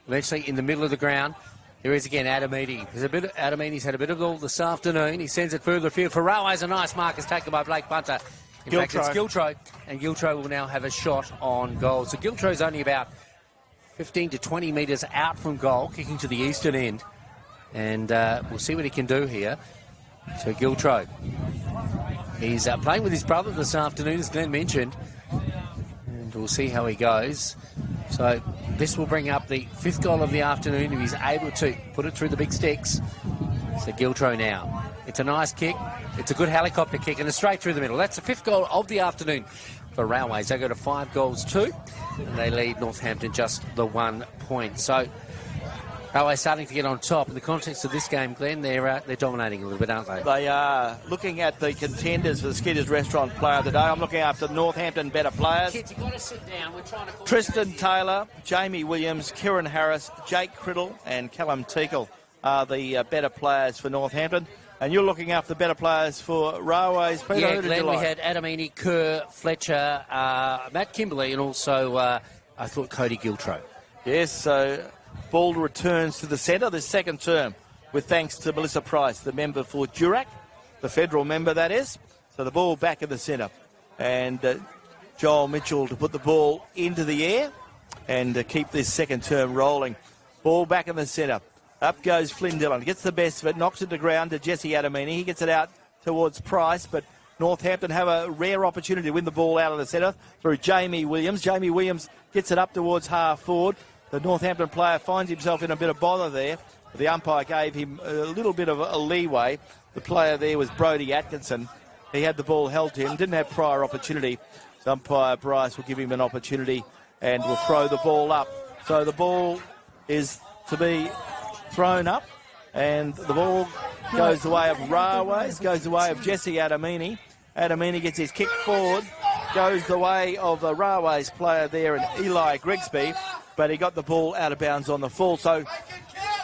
Eventually in the middle of the ground. There is again Adam Eady. Adam Eady's had a bit of ball this afternoon. He sends it further afield for Railways. A nice mark is taken by Blake Bunter. In fact, it's Giltro, and Giltro will now have a shot on goal. So Giltro's only about 15 to 20 metres out from goal, kicking to the eastern end. And we'll see what he can do here. So Giltro, he's playing with his brother this afternoon, as Glenn mentioned. And we'll see how he goes. So this will bring up the 5th goal of the afternoon if he's able to put it through the big sticks. So Giltro now. It's a nice kick. It's a good helicopter kick and it's straight through the middle. That's the 5th goal of the afternoon for Railways. They go to 5 goals 2 and they lead Northampton just the 1 point. So Railways starting to get on top. In the context of this game, Glenn, they're dominating a little bit, aren't they? They are. Looking at the contenders for the Skidders Restaurant Player of the Day, I'm looking after Northampton better players. Kids, you've got to sit down. We're trying to call Tristan Taylor, Jamie Williams, Kieran Harris, Jake Criddle and Callum Teakle are the better players for Northampton. And you're looking after the better players for Railways. Peter, yeah, who did Glenn, you like? we had Adamini, Kerr, Fletcher, Matt Kimberley, and also I thought Cody Giltro. Yes, so ball returns to the centre this second term with thanks to Melissa Price, the member for Durack, the federal member that is. So the ball back in the centre. And Joel Mitchell to put the ball into the air and keep this second term rolling. Ball back in the centre. Up goes Flynn Dillon. Gets the best of it. Knocks it to ground to Jesse Adamini. He gets it out towards Price, but Northampton have a rare opportunity to win the ball out of the centre through Jamie Williams. Jamie Williams gets it up towards half forward. The Northampton player finds himself in a bit of bother there. The umpire gave him a little bit of a leeway. The player there was Brodie Atkinson. He had the ball held to him. Didn't have prior opportunity. So umpire Bryce will give him an opportunity and will throw the ball up. So the ball is to be thrown up, and the ball goes the way of Railways, goes the way of Jesse Adamini. Adamini gets his kick forward, goes the way of the Railways player there, and Eli Grigsby, but he got the ball out of bounds on the full. So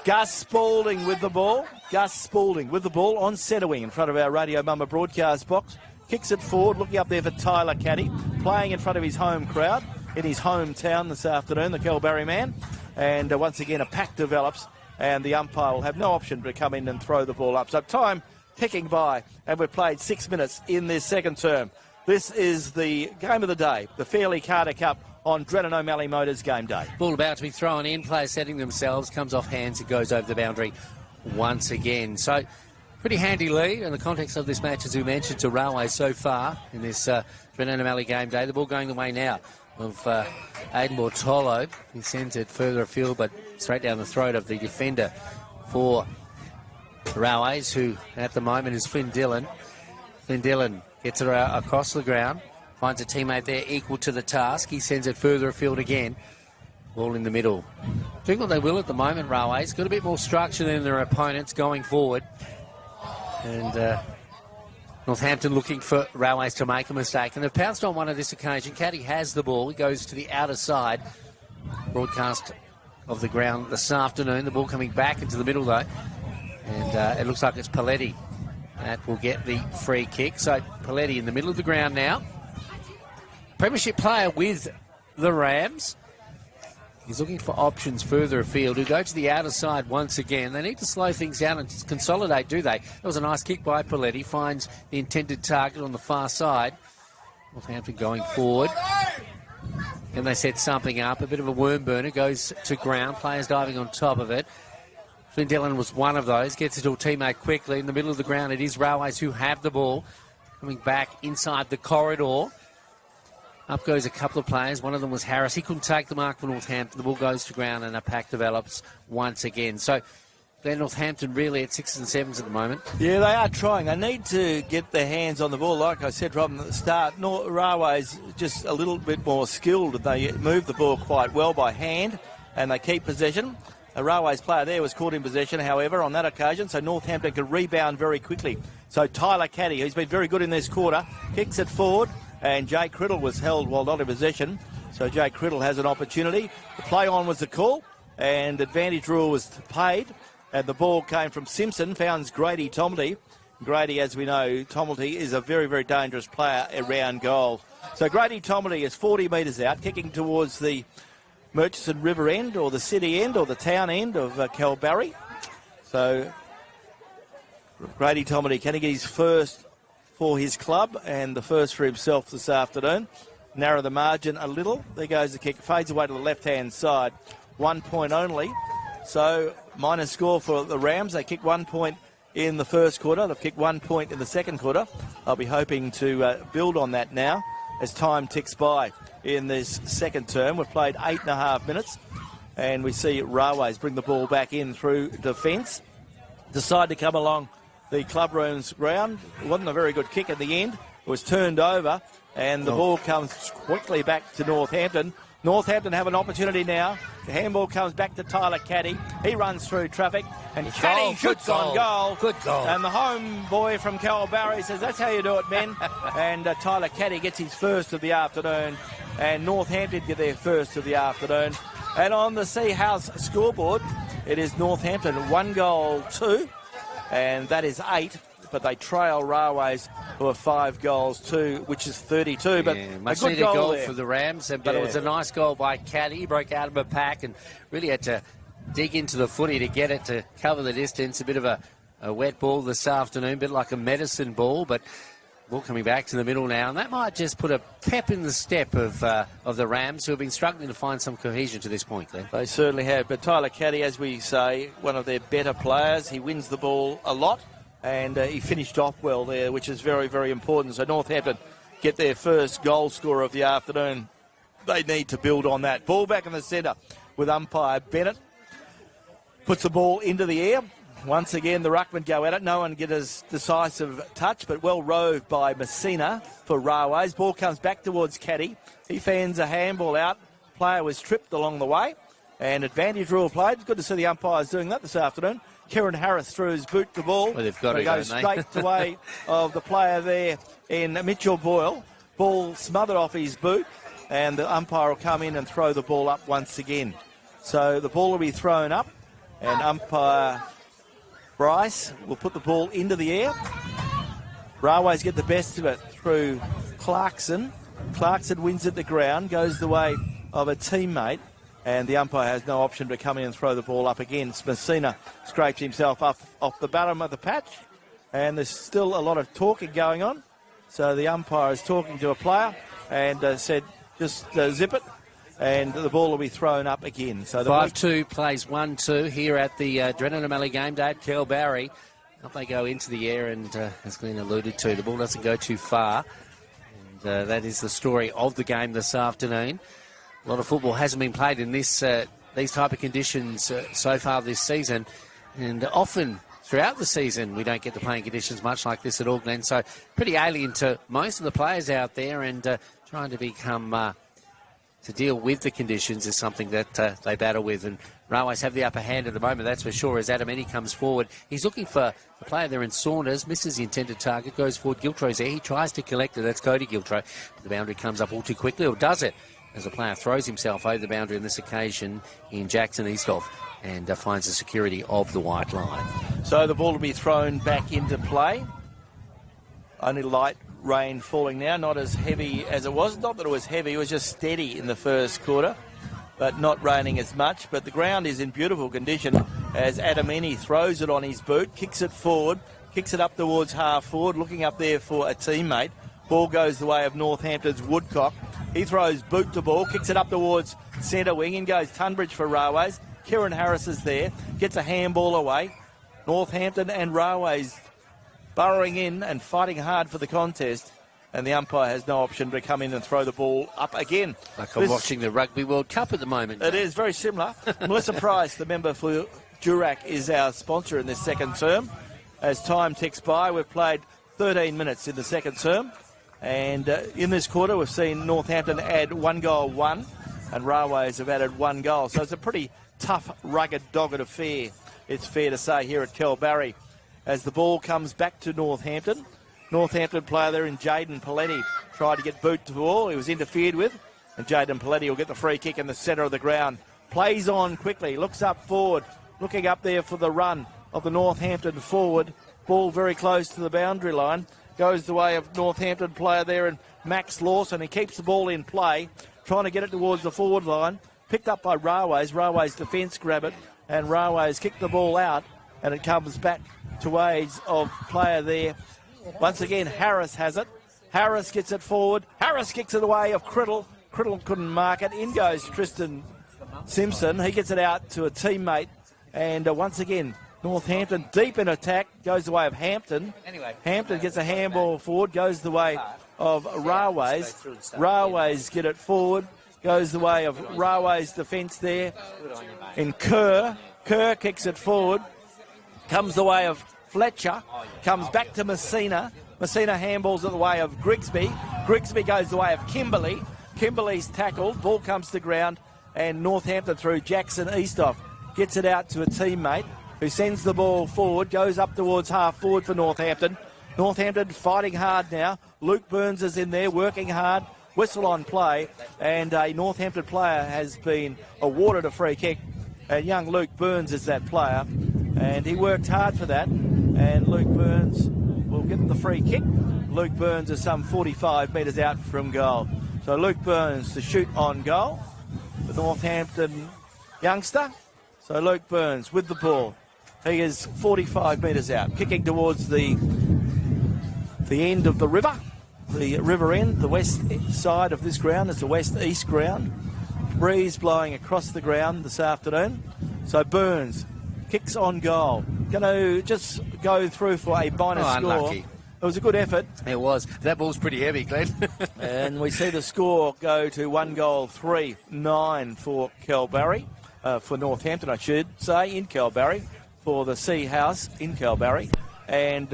Gus Spalding with the ball. Gus Spalding with the ball on centre wing in front of our Radio Mama broadcast box. Kicks it forward, looking up there for Tyler Caddy, playing in front of his home crowd in his hometown this afternoon, the Kelbarry man. And once again, a pack develops, and the umpire will have no option but to come in and throw the ball up. So time ticking by, and we've played 6 minutes in this second term. This is the game of the day, the Fairleigh Carter Cup on Drennan O'Malley Motors game day. Ball about to be thrown in, players setting themselves, comes off hands, it goes over the boundary once again. So, pretty handy lead in the context of this match, as we mentioned, to Railway so far in this Drennan O'Malley game day. The ball going the way now of Aidan Bortolo. He sends it further afield, but straight down the throat of the defender for Railways, who at the moment is Flynn Dillon. Flynn Dillon gets it across the ground, finds a teammate there equal to the task. He sends it further afield again. Ball in the middle. Doing what they will at the moment, Railways. Got a bit more structure than their opponents going forward. And Northampton looking for Railways to make a mistake. And they've pounced on one on this occasion. Caddy has the ball. He goes to the outer side. Broadcast of the ground this afternoon. The ball coming back into the middle, though. And it looks like it's Paletti that will get the free kick. So Paletti in the middle of the ground now. Premiership player with the Rams. He's looking for options further afield. Who go to the outer side once again. They need to slow things down and consolidate, do they? That was a nice kick by Paletti. Finds the intended target on the far side. Northampton going forward. And they set something up. A bit of a worm burner. Goes to ground. Players diving on top of it. Flynn Dillon was one of those. Gets it to a teammate quickly. In the middle of the ground, it is Railways who have the ball. Coming back inside the corridor. Up goes a couple of players. One of them was Harris. He couldn't take the mark for Northampton. The ball goes to ground and a pack develops once again. So they're Northampton really at 6s and 7s at the moment. Yeah, they are trying. They need to get their hands on the ball. Like I said from the start, Railways just a little bit more skilled. They move the ball quite well by hand and they keep possession. A Railways player there was caught in possession, however, on that occasion, so Northampton could rebound very quickly. So Tyler Caddy, who's been very good in this quarter, kicks it forward. And Jay Criddle was held while not in possession. So Jay Criddle has an opportunity. The play on was the call. And advantage rule was paid. And the ball came from Simpson. Founds Grady Tomley. Grady, as we know, Tomley is a very, very dangerous player around goal. So Grady Tomley is 40 metres out, kicking towards the Murchison River end or the city end or the town end of Kalbarri. So Grady Tomley, can he get his first for his club and the first for himself this afternoon? Narrow the margin a little. There goes the kick. Fades away to the left-hand side. 1 point only. So minus score for the Rams. They kicked 1 point in the first quarter. They've kicked 1 point in the second quarter. I'll be hoping to build on that now as time ticks by in this second term. We've played 8.5 minutes and we see Railways bring the ball back in through defence. Decide to come along the clubroom's ground. It wasn't a very good kick at the end. It was turned over and the ball comes quickly back to Northampton. Northampton have an opportunity now. The handball comes back to Tyler Caddy. He runs through traffic and Caddy shoots on goal. Good goal. And the home boy from Kalbarri says, that's how you do it, men. And Tyler Caddy gets his first of the afternoon and Northampton get their first of the afternoon. And on the Sea House scoreboard, it is Northampton 1-2. And that is 8, but they trail Railways who are 5 goals too, which is 32. But much a good needed goal there for the Rams, but it was a nice goal by Caddy. He broke out of a pack and really had to dig into the footy to get it to cover the distance. A bit of a wet ball this afternoon, a bit like a medicine ball, but ball coming back to the middle now, and that might just put a pep in the step of the Rams, who have been struggling to find some cohesion to this point, Glenn. They certainly have, but Tyler Caddy, as we say, one of their better players. He wins the ball a lot, and he finished off well there, which is very, very important. So Northampton get their first goal scorer of the afternoon. They need to build on that. Ball back in the centre with umpire Bennett. Puts the ball into the air. Once again, the ruckmen go at it. No one gets a decisive touch, but well roved by Messina for Railways. Ball comes back towards Caddy. He fans a handball out. Player was tripped along the way. And advantage rule played. Good to see the umpires doing that this afternoon. Kieran Harris threw his boot to the ball. Well, they've got to go straight the way of the player there in Mitchell Boyle. Ball smothered off his boot. And the umpire will come in and throw the ball up once again. So the ball will be thrown up. And umpire Bryce will put the ball into the air. Railways get the best of it through Clarkson. Clarkson wins at the ground, goes the way of a teammate, and the umpire has no option to come in and throw the ball up again. Messina scrapes himself up off the bottom of the patch, and there's still a lot of talking going on. So the umpire is talking to a player and said, just zip it, and the ball will be thrown up again. So the 5-2 plays 1-2 here at the Drennan O'Malley game day at Kelbarri. Up they go into the air, and as Glenn alluded to, the ball doesn't go too far. And that is the story of the game this afternoon. A lot of football hasn't been played in these type of conditions so far this season, and often throughout the season we don't get the playing conditions much like this at all, Glenn. So pretty alien to most of the players out there, and trying to become to deal with the conditions is something that they battle with. And Railways have the upper hand at the moment, that's for sure, as Adam Ennie comes forward. He's looking for the player there in Saunders, misses the intended target, goes forward. Giltro's there. He tries to collect it. That's Cody Giltro. But the boundary comes up all too quickly, or does it? As the player throws himself over the boundary on this occasion in Jackson Easthoff and finds the security of the white line. So the ball will be thrown back into play. Only light rain falling now, not as heavy as it was. Not that it was heavy, it was just steady in the first quarter, but not raining as much. But the ground is in beautiful condition as Adam Ennie throws it on his boot, kicks it forward, kicks it up towards half forward, looking up there for a teammate. Ball goes the way of Northampton's Woodcock. He throws boot to ball, kicks it up towards centre wing, and goes Tunbridge for Railways. Kieran Harris is there, gets a handball away. Northampton and Railways burrowing in and fighting hard for the contest, and the umpire has no option to come in and throw the ball up again. Like I'm watching the Rugby World Cup at the moment. It is very similar. Melissa Price, the member for Durack, is our sponsor in this second term. As time ticks by, we've played 13 minutes in the second term, and in this quarter we've seen Northampton add 1 goal, 1, and Railways have added 1 goal. So it's a pretty tough, rugged, dogged affair, it's fair to say, here at Kelbarri. As the ball comes back to Northampton. Northampton player there in Jaden Paletti tried to get boot to ball. He was interfered with, and Jaden Paletti will get the free kick in the centre of the ground. Plays on quickly, looks up forward, looking up there for the run of the Northampton forward. Ball very close to the boundary line. Goes the way of Northampton player there in Max Lawson. He keeps the ball in play, trying to get it towards the forward line. Picked up by Railways. Railways defence grab it, and Railways kick the ball out, and it comes back to ways of player there. Once again, Harris has it. Harris gets it forward. Harris kicks it away of Criddle. Criddle couldn't mark it. In goes Tristan Simpson. He gets it out to a teammate. And once again, Northampton deep in attack. Goes the way of Hampton. Hampton gets a handball forward. Goes the way of Railways. Railways get it forward. Goes the way of Railways defence there. In Kerr. Kerr kicks it forward. Comes the way of Fletcher, comes back to Messina. Messina handballs it the way of Grigsby. Grigsby goes the way of Kimberley. Kimberley's tackled, ball comes to ground, and Northampton through Jackson Easthoff gets it out to a teammate who sends the ball forward, goes up towards half forward for Northampton. Northampton fighting hard now. Luke Burns is in there, working hard. Whistle on play, and a Northampton player has been awarded a free kick. And young Luke Burns is that player, and he worked hard for that, and Luke Burns will get the free kick. Luke Burns is some 45 metres out from goal. So Luke Burns to shoot on goal, the Northampton youngster. So Luke Burns with the ball. He is 45 metres out, kicking towards the end of the river end. The west side of this ground is the west-east ground. Breeze blowing across the ground this afternoon. So Burns kicks on goal. Going to just go through for a bonus score. Unlucky. It was a good effort. It was. That ball's pretty heavy, Glenn. And we see the score go to 1 goal, 3-9 for Kelbarri. For Northampton, I should say, in Kelbarri. For the Sea House in Kelbarri. And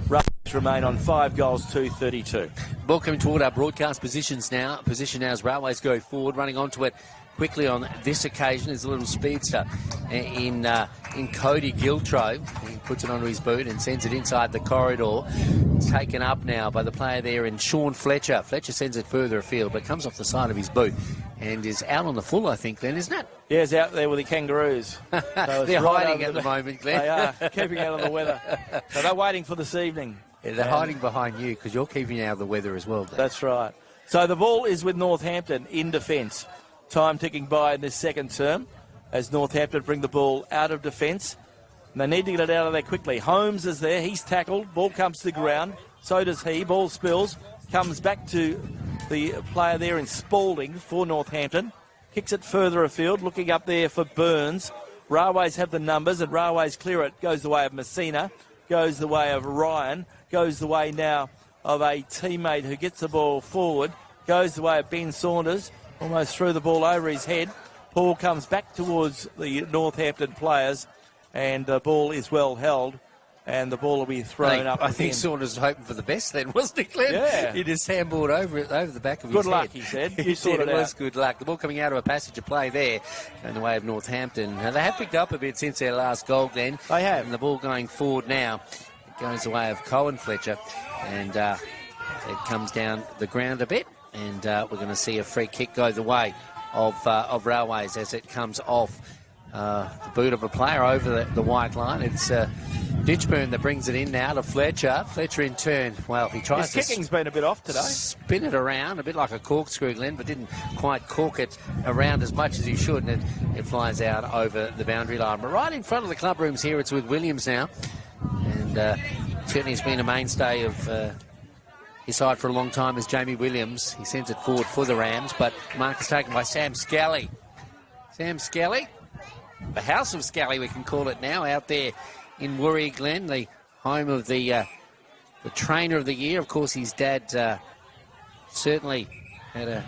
Railways remain on 5 goals, 2-32. Ball coming toward our broadcast position now as Railways go forward, running onto it quickly on this occasion is a little speedster in Cody Giltro. He puts it onto his boot and sends it inside the corridor. It's taken up now by the player there in Sean Fletcher. Fletcher sends it further afield, but comes off the side of his boot and is out on the full, I think, Glenn, isn't it? Yeah, he's out there with the kangaroos. So they're hiding at the moment, Glenn. They are, keeping out of the weather. So they're waiting for this evening. Yeah, they're hiding behind you because you're keeping out of the weather as well, Glenn. That's right. So the ball is with Northampton in defence. Time ticking by in this second term as Northampton bring the ball out of defence. And they need to get it out of there quickly. Holmes is there. He's tackled. Ball comes to the ground. So does he. Ball spills. Comes back to the player there in Spalding for Northampton. Kicks it further afield. Looking up there for Burns. Railways have the numbers, and Railways clear it. Goes the way of Messina. Goes the way of Ryan. Goes the way now of a teammate who gets the ball forward. Goes the way of Ben Saunders. Almost threw the ball over his head. Ball comes back towards the Northampton players, and the ball is well held, and the ball will be thrown up. I think Saunders was hoping for the best then, wasn't he, Glenn? Yeah. He just handballed over the back of his head. Good luck, he said. You sorted it out. was good luck. The ball coming out of a passage of play there, going the way of Northampton. Now, they have picked up a bit since their last goal, Glenn. They have. And the ball going forward now. It goes the way of Cohen Fletcher, and it comes down the ground a bit, and we're going to see a free kick go the way of Railways as it comes off the boot of a player over the white line. It's Ditchburn that brings it in now to Fletcher. Fletcher in turn, well, he tries His kicking's been a bit off today. Spin it around, a bit like a corkscrew, Glenn, but didn't quite cork it around as much as he should, and it flies out over the boundary line. But right in front of the club rooms here, it's with Williams now, and certainly has been a mainstay of his side for a long time is Jamie Williams. He sends it forward for the Rams, but mark is taken by Sam Scally. Sam Scally, the House of Scally we can call it now, out there in Wooree, Glen, the home of the trainer of the year. Of course, his dad certainly had a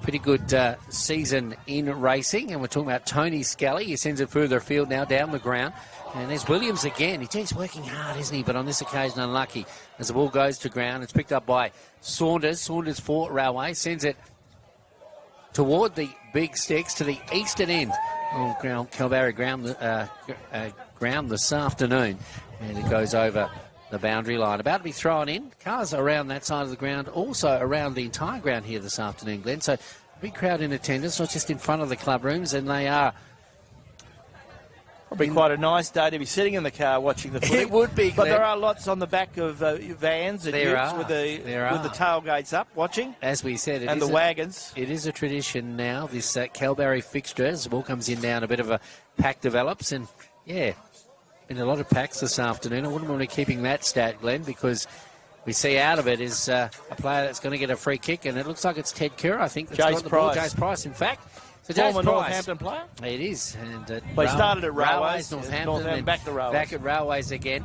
pretty good season in racing, and we're talking about Tony Scally. He sends it further afield now down the ground. And there's Williams again. He's working hard, isn't he? But on this occasion, unlucky. As the ball goes to ground, it's picked up by Saunders. Saunders for Railway. Sends it toward the big sticks to the eastern end of Calvary ground this afternoon. And it goes over the boundary line. About to be thrown in. Cars around that side of the ground. Also around the entire ground here this afternoon, Glenn. So big crowd in attendance, not just in front of the club rooms. And they are... Probably quite a nice day to be sitting in the car watching the footy. It would be, Glenn. But there are lots on the back of vans and utes with the tailgates up watching. As we said, and the wagons. It is a tradition now, this Calbarry fixture. As the ball comes in now, a bit of a pack develops. And, yeah, been a lot of packs this afternoon. I wouldn't want to be keeping that stat, Glenn, because we see out of it is a player that's going to get a free kick. And it looks like it's Ted Kerr, I think. Jace Price. Jace Price, in fact. So former Northampton player? It is. And they started at Railways, Northampton, and back to Railways. Back at Railways again.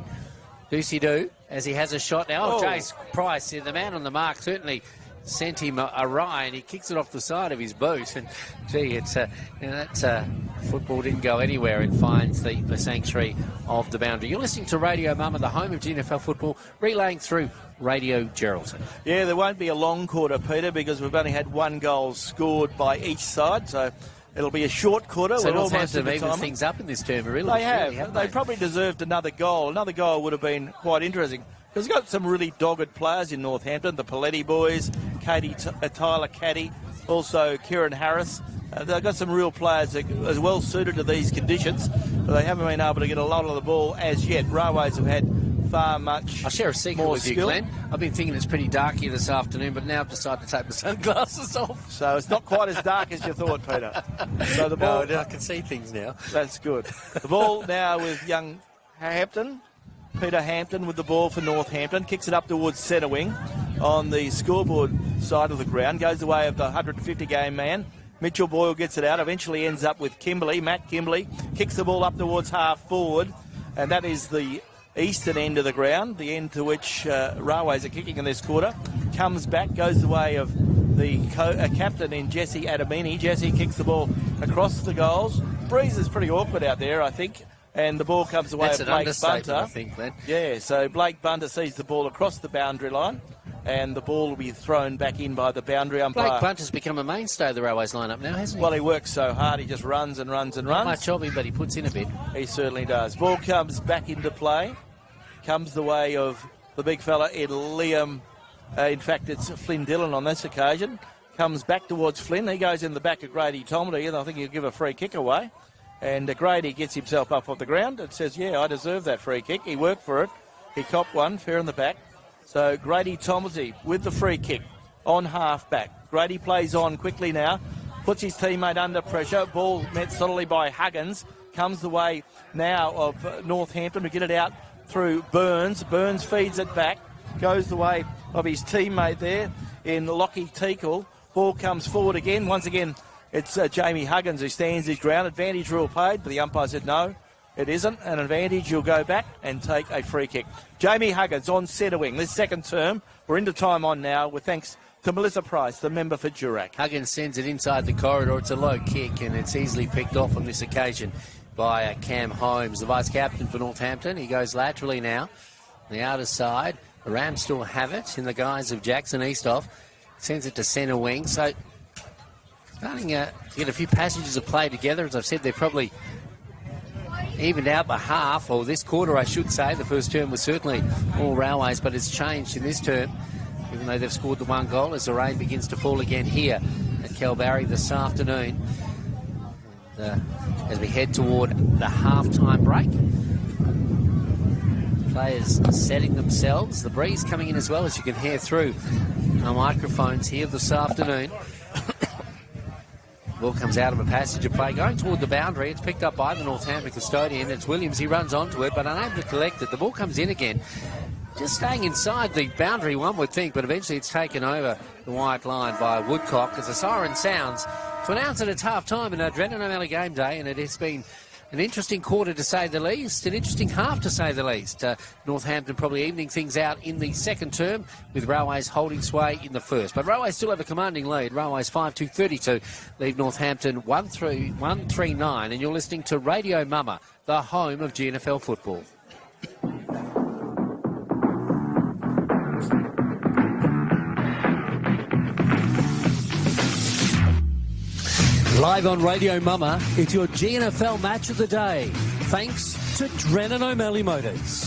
Doosey-doo, as he has a shot now. Oh, Jace Price, the man on the mark, certainly sent him awry, and he kicks it off the side of his boot. And, gee, it's football didn't go anywhere. It finds the sanctuary of the boundary. You're listening to Radio Mama, the home of GNFL football, relaying through Radio Geraldton. Yeah, there won't be a long quarter, Peter, because we've only had one goal scored by each side, so it'll be a short quarter. So We're almost have even things up in this term, really. They have. They probably deserved another goal. Another goal would have been quite interesting, because we've got some really dogged players in Northampton, the Paletti boys, Tyler Caddy, also Kieran Harris. They've got some real players that are well suited to these conditions, but they haven't been able to get a lot of the ball as yet. Railways have had far much I'll share a secret more with you, skill. Glenn. I've been thinking it's pretty dark here this afternoon, but now I've decided to take my sunglasses off. So it's not quite as dark as you thought, Peter. So the ball, no, I can see things now. That's good. The ball now with young Hampton. Peter Hampton with the ball for Northampton. Kicks it up towards centre wing on the scoreboard side of the ground. Goes the way of the 150 game man. Mitchell Boyle gets it out. Eventually ends up with Kimberley. Matt Kimberley kicks the ball up towards half forward. And that is the eastern end of the ground, the end to which Railways are kicking in this quarter. Comes back, goes the way of the captain in Jesse Adamini. Jesse kicks the ball across the goals. Breeze is pretty awkward out there, I think. And the ball comes away of Blake Bunter. I think, Glenn. Yeah, so Blake Bunter sees the ball across the boundary line, and the ball will be thrown back in by the boundary umpire. Blake Bunter's become a mainstay of the Railways lineup now, hasn't he? Well, he works so hard, he just runs and runs and runs. Not much of him, but he puts in a bit. He certainly does. Ball comes back into play. Comes the way of the big fella in Liam. In fact, it's Flynn Dillon on this occasion. Comes back towards Flynn. He goes in the back of Grady Tomley, and I think he'll give a free kick away. And Grady gets himself up off the ground and says, yeah, I deserve that free kick. He worked for it. He copped one, fair in the back. So Grady Tomley with the free kick on half-back. Grady plays on quickly now. Puts his teammate under pressure. Ball met solidly by Huggins. comes the way now of Northampton to get it out through Burns. Burns feeds it back, goes the way of his teammate there in Lockie Teakle. Ball comes forward again. Once again, it's Jamie Huggins who stands his ground. Advantage rule played, but the umpire said no, it isn't an advantage. You'll go back and take a free kick. Jamie Huggins on centre wing. This second term, we're into time on now with thanks to Melissa Price, the member for Durack. Huggins sends it inside the corridor. It's a low kick, and it's easily picked off on this occasion by Cam Holmes, the vice-captain for Northampton. He goes laterally now. The outer side. The Rams still have it in the guise of Jackson Eastoff. Sends it to centre wing. So starting to get a few passages of play together. As I've said, they're probably evened out by half, or this quarter, I should say. The first term was certainly all Railways, but it's changed in this term, even though they've scored the one goal, as the rain begins to fall again here at Kelbarri this afternoon. And, as we head toward the half-time break, players setting themselves. The breeze coming in as well, as you can hear through our microphones here this afternoon. Ball comes out of a passage of play, going toward the boundary. It's picked up by the Northampton custodian. It's Williams. He runs onto it, but unable to collect it. The ball comes in again. Just staying inside the boundary, one would think, but eventually it's taken over the white line by Woodcock as the siren sounds to announce that it's half-time in our Drennan O'Malley game day, and it has been an interesting quarter to say the least, an interesting half to say the least. Northampton probably evening things out in the second term, with Railways holding sway in the first. But Railways still have a commanding lead. Railways 5-2-32 leave Northampton 1-3-9, and you're listening to Radio Mama, the home of GNFL football. Live on Radio Mama, it's your GNFL match of the day, thanks to Drennan O'Malley Motors.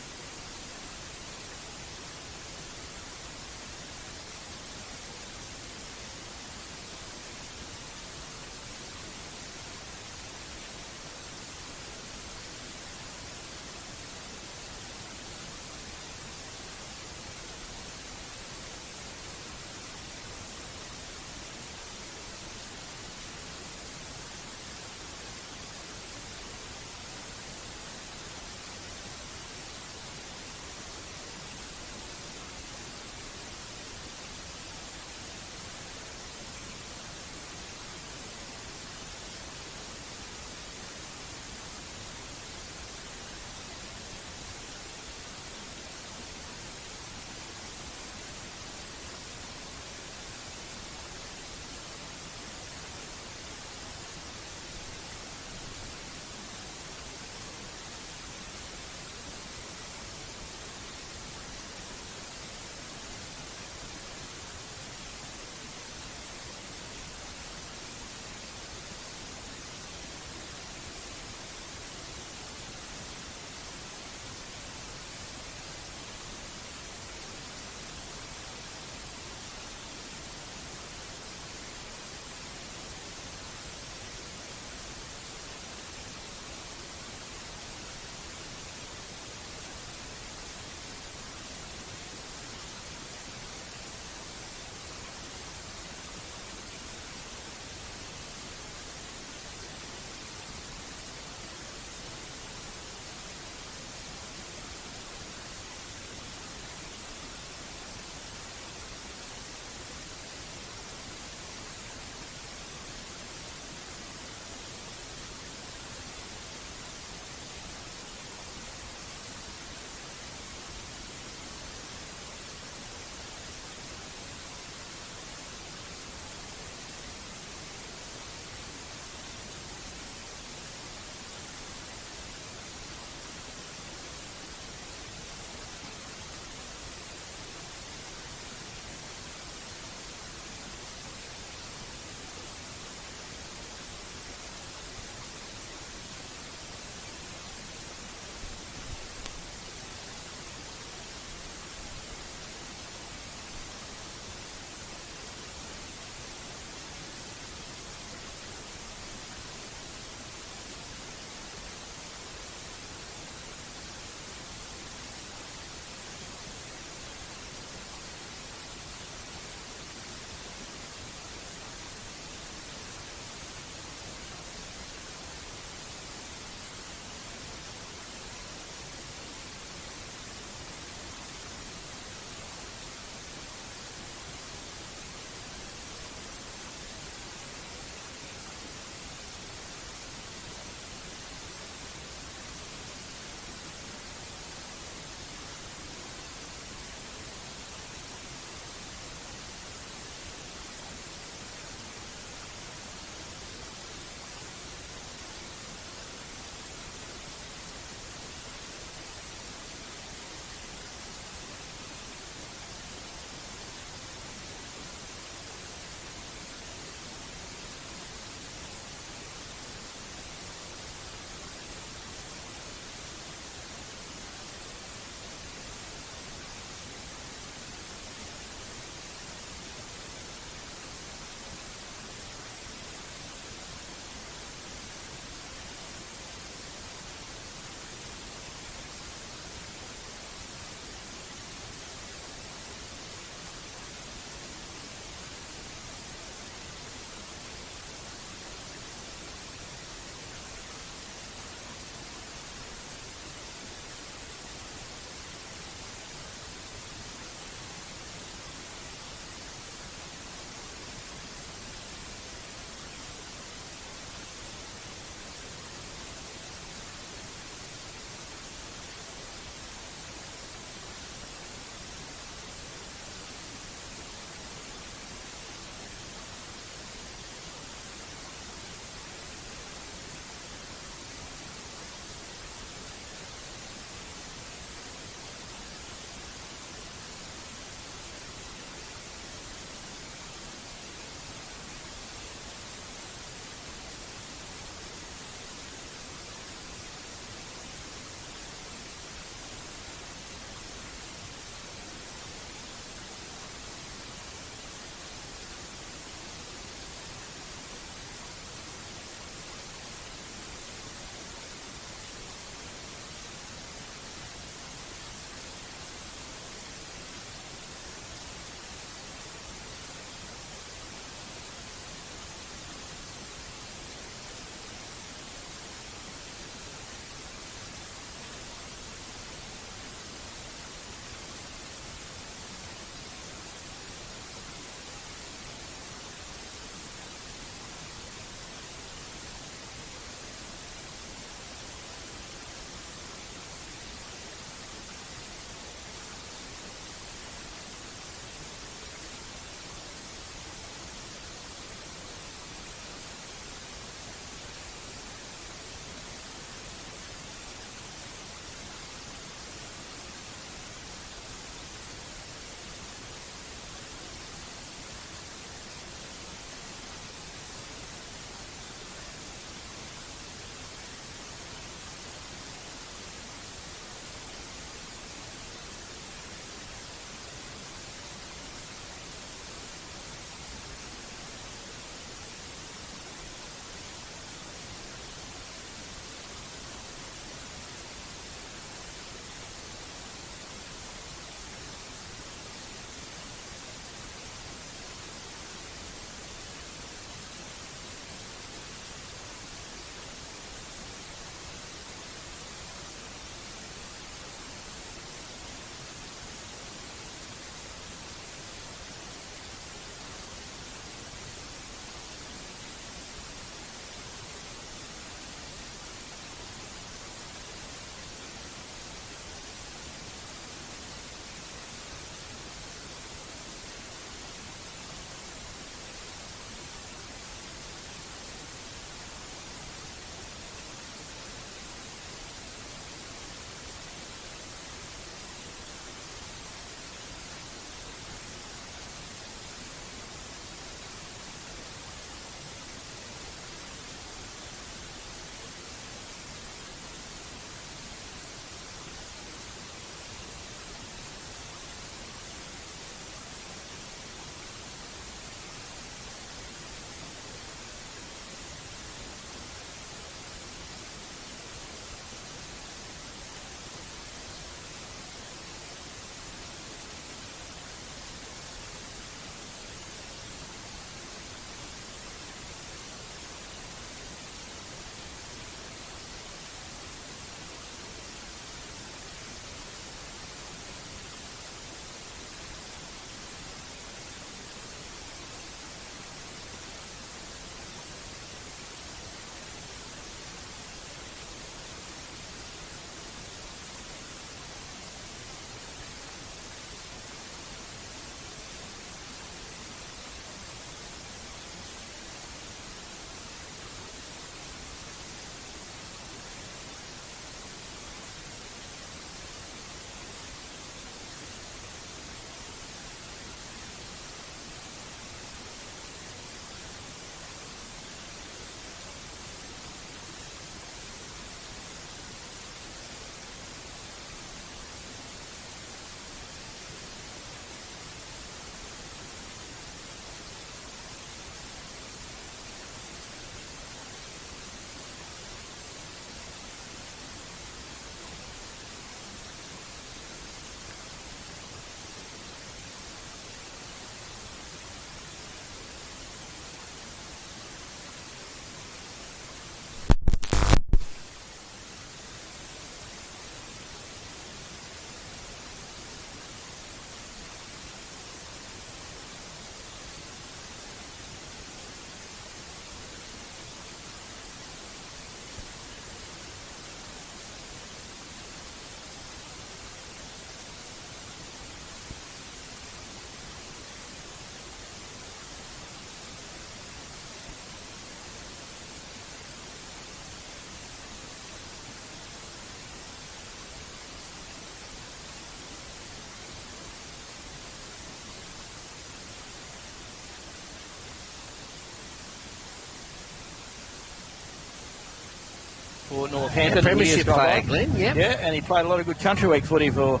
for Northampton. Premiership player, Glenn, Yeah, and he played a lot of good country week footy for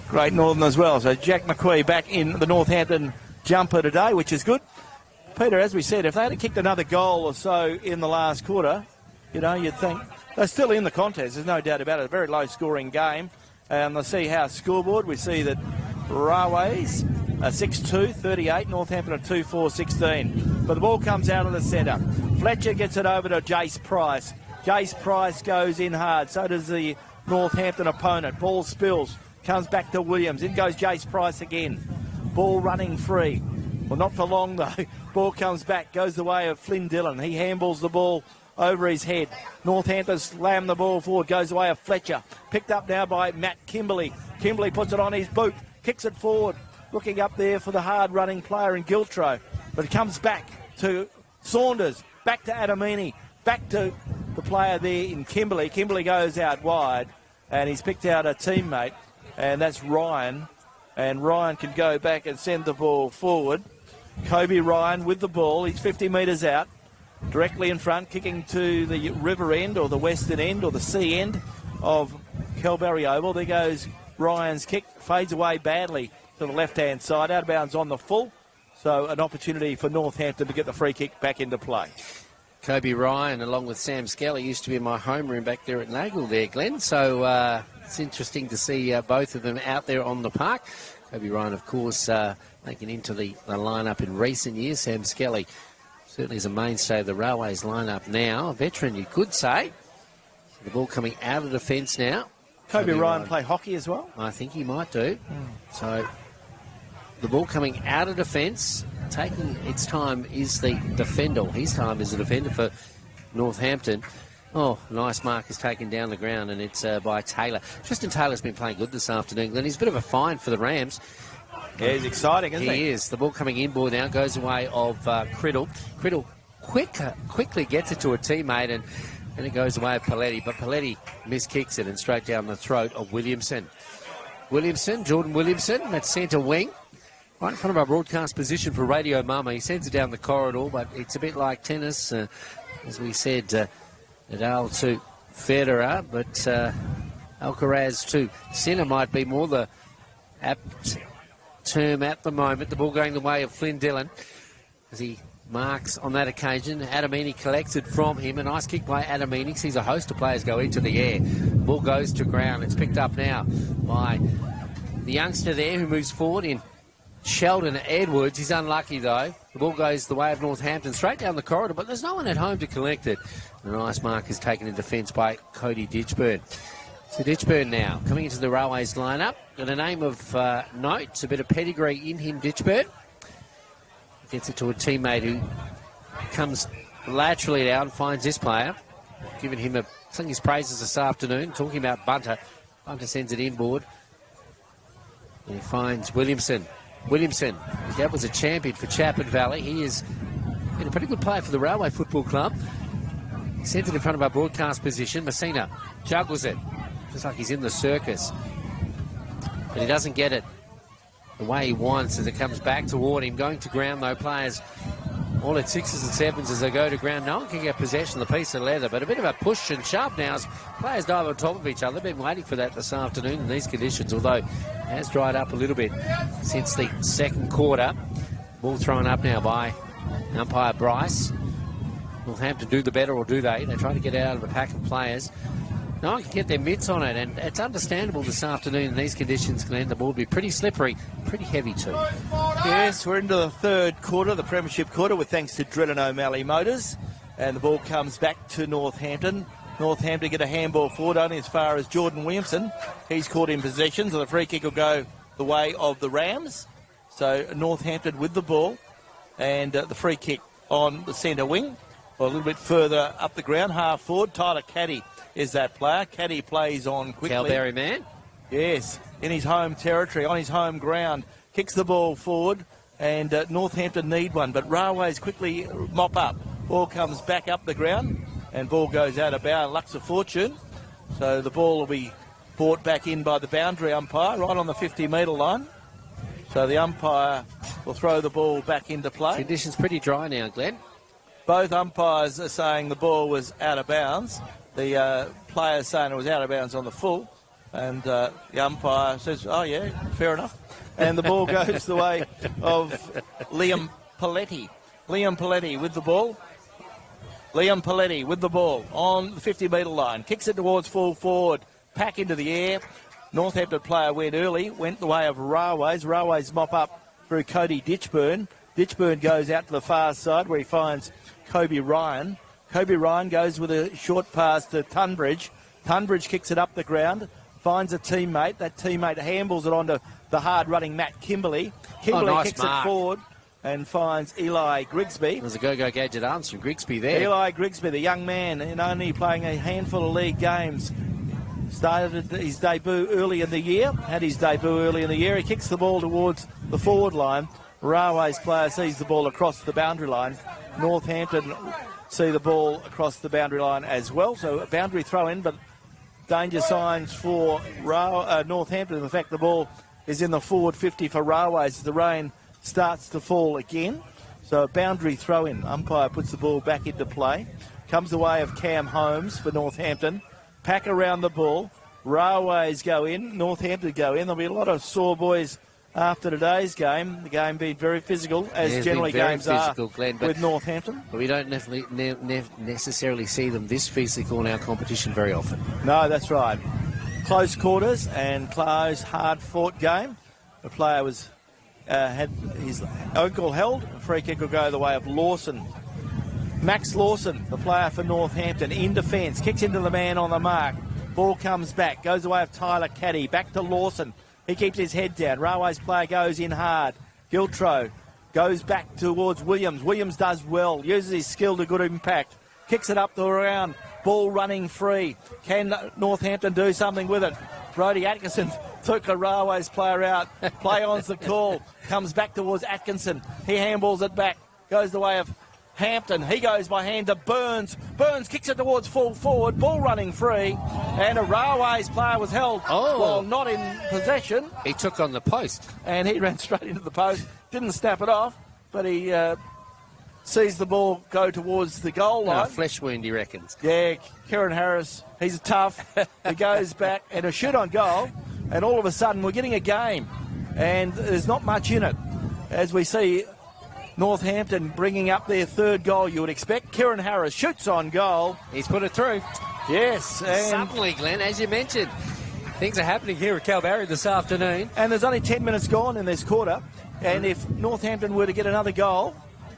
Great Northern as well. So Jack McQueen back in the Northampton jumper today, which is good. Peter, as we said, if they had kicked another goal or so in the last quarter, you know, you'd think they're still in the contest. There's no doubt about it. A very low-scoring game. And let's see how scoreboard. We see that Railways are 6-2, 38. Northampton are 2-4, 16. But the ball comes out of the centre. Fletcher gets it over to Jace Price. Jace Price goes in hard. So does the Northampton opponent. Ball spills. Comes back to Williams. In goes Jace Price again. Ball running free. Well, not for long, though. Ball comes back. Goes the way of Flynn Dillon. He handballs the ball over his head. Northampton slam the ball forward. Goes the way of Fletcher. Picked up now by Matt Kimberley. Kimberley puts it on his boot. Kicks it forward. Looking up there for the hard-running player in Giltro. But it comes back to Saunders. Back to Adamini. Back to the player there in Kimberley. Kimberley goes out wide. And he's picked out a teammate. And that's Ryan. And Ryan can go back and send the ball forward. Kobe Ryan with the ball. He's 50 metres out. Directly in front, kicking to the river end or the western end or the sea end of Kelberry Oval. There goes Ryan's kick. Fades away badly to the left-hand side. Out of bounds on the full. So an opportunity for Northampton to get the free kick back into play. Kobe Ryan, along with Sam Skelly, used to be in my homeroom back there at Nagle there, Glenn. So it's interesting to see both of them out there on the park. Kobe Ryan, of course, making into the lineup in recent years. Sam Skelly certainly is a mainstay of the Railways lineup now. A veteran, you could say. The ball coming out of defence now. Kobe Ryan play hockey as well? I think he might do. So the ball coming out of defence, taking its time is the defender. His time is the defender for Northampton. Oh, nice mark is taken down the ground, and it's by Taylor. Tristan Taylor's been playing good this afternoon, Glenn. He's a bit of a find for the Rams. Yeah, he's exciting, isn't he? He is. The ball coming inboard now, goes away of Criddle. Criddle quickly gets it to a teammate, and it goes away of Paletti. But Paletti miskicks it and straight down the throat of Williamson. Jordan Williamson, at centre wing. Right in front of our broadcast position for Radio Mama. He sends it down the corridor, but it's a bit like tennis. As we said, Nadal to Federer, but Alcaraz to centre might be more the apt term at the moment. The ball going the way of Flynn Dillon as he marks on that occasion. Adamini collects it from him. A nice kick by Adamini. Sees a host of players go into the air. Ball goes to ground. It's picked up now by the youngster there who moves forward in Sheldon Edwards. He's unlucky though. The ball goes the way of Northampton straight down the corridor, but there's no one at home to collect it. A nice mark is taken in defence by Cody Ditchburn. So Ditchburn now coming into the Railways lineup. Got a name of note, a bit of pedigree in him, Ditchburn. Gets it to a teammate who comes laterally down, finds this player. Giving him sung his praises this afternoon, talking about Bunter. Bunter sends it inboard. And he finds Williamson. That was a champion for Chapman Valley. He is been a pretty good player for the Railway Football Club. He sends it in front of our broadcast position. Messina juggles it, just like he's in the circus. But he doesn't get it the way he wants as it comes back toward him. Going to ground, though, players all at 6s and 7s as they go to ground. No one can get possession of the piece of leather, but a bit of a push and shove now as players dive on top of each other. They've been waiting for that this afternoon in these conditions, although it has dried up a little bit since the second quarter. Ball thrown up now by umpire Bryce. Northampton do the better, or do they? They try to get out of a pack of players. No one can get their mitts on it, and it's understandable this afternoon in these conditions, Glenn. The ball will be pretty slippery, pretty heavy too. Yes, we're into the third quarter, the Premiership quarter, with thanks to Dredden O'Malley Motors. And the ball comes back to Northampton. Northampton get a handball forward only as far as Jordan Williamson. He's caught in possession, so the free kick will go the way of the Rams. So Northampton with the ball, and the free kick on the centre wing. Well, a little bit further up the ground, half forward. Tyler Caddy is that player. Caddy plays on quickly. Calberry man? Yes, in his home territory, on his home ground. Kicks the ball forward, and Northampton need one. But Railways quickly mop up. Ball comes back up the ground, and ball goes out of bounds. Lucks of fortune. So the ball will be brought back in by the boundary umpire, right on the 50-metre line. So the umpire will throw the ball back into play. Conditions pretty dry now, Glenn. Both umpires are saying the ball was out of bounds. the player saying it was out of bounds on the full, and the umpire says, "Oh yeah, fair enough," and the ball goes the way of Liam Paletti. Liam Paletti with the ball. Liam Paletti with the ball on the 50-metre line. Kicks it towards full forward. Pack into the air. Northampton player went early. Went the way of Railways. Railways mop up through Cody Ditchburn. Ditchburn goes out to the far side where he finds Kobe Ryan. Kobe Ryan goes with a short pass to Tunbridge. Tunbridge kicks it up the ground. Finds a teammate. That teammate handballs it onto the hard-running Matt Kimberley. Kimberley nice kicks mark. it forward and finds Eli Grigsby. There's a go-go gadget arms from Grigsby there. Eli Grigsby, the young man, and only playing a handful of league games. Started his debut early in the year. Had his debut early in the year. He kicks the ball towards the forward line. Railways player sees the ball across the boundary line. Northampton see the ball across the boundary line as well. So a boundary throw in, but danger signs for Northampton. In fact, the ball is in the forward 50 for Railways as the rain starts to fall again. So a boundary throw in. Umpire puts the ball back into play. Comes the way of Cam Holmes for Northampton. Pack around the ball. Railways go in. Northampton go in. There'll be a lot of sore boys after today's game. The game being very physical, as generally games physical, are Glenn, with Northampton. But we don't necessarily see them this physical in our competition very often. No, that's right. Close quarters and close, hard-fought game. The player was had his ankle held. A free kick will go the way of Lawson. Max Lawson, the player for Northampton, in defence. Kicks into the man on the mark. Ball comes back. Goes the way of Tyler Caddy. Back to Lawson. He keeps his head down. Railways player goes in hard. Giltro goes back towards Williams. Williams does well. Uses his skill to good impact. Kicks it up the ground. Ball running free. Can Northampton do something with it? Brodie Atkinson took a Railways player out. Play on's the call. Comes back towards Atkinson. He handballs it back. Goes the way of Hampton. He goes by hand to Burns. Burns kicks it towards full forward. Ball running free. And a Railways player was held while not in possession. He took on the post. And he ran straight into the post. Didn't snap it off, but he sees the ball go towards the goal line. A flesh wound, he reckons. Yeah, Kieran Harris, he's tough. He goes back and a shoot on goal. And all of a sudden, we're getting a game. And there's not much in it. As we see Northampton bringing up their third goal, you would expect. Kieran Harris shoots on goal. He's put it through. Yes. And suddenly, Glenn, as you mentioned, things are happening here at Kalbarri this afternoon. And there's only 10 minutes gone in this quarter. And if Northampton were to get another goal,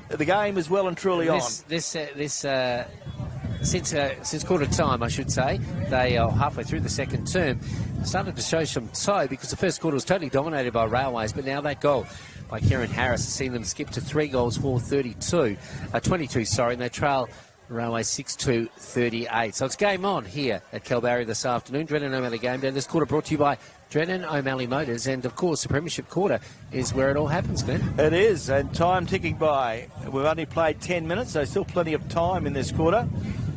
the game is well and truly on. Since quarter time, I should say, they are halfway through the second term, started to show some toe because the first quarter was totally dominated by Railways, but now that goal by Kieran Harris has seen them skip to 3 goals for 22, and they trail Railways 6-2-38. So it's game on here at Kalbarri this afternoon. Drennan O'Malley game day. This quarter brought to you by Drennan O'Malley Motors, and of course the Premiership quarter is where it all happens, Glenn. It is, and time ticking by. We've only played 10 minutes, so still plenty of time in this quarter.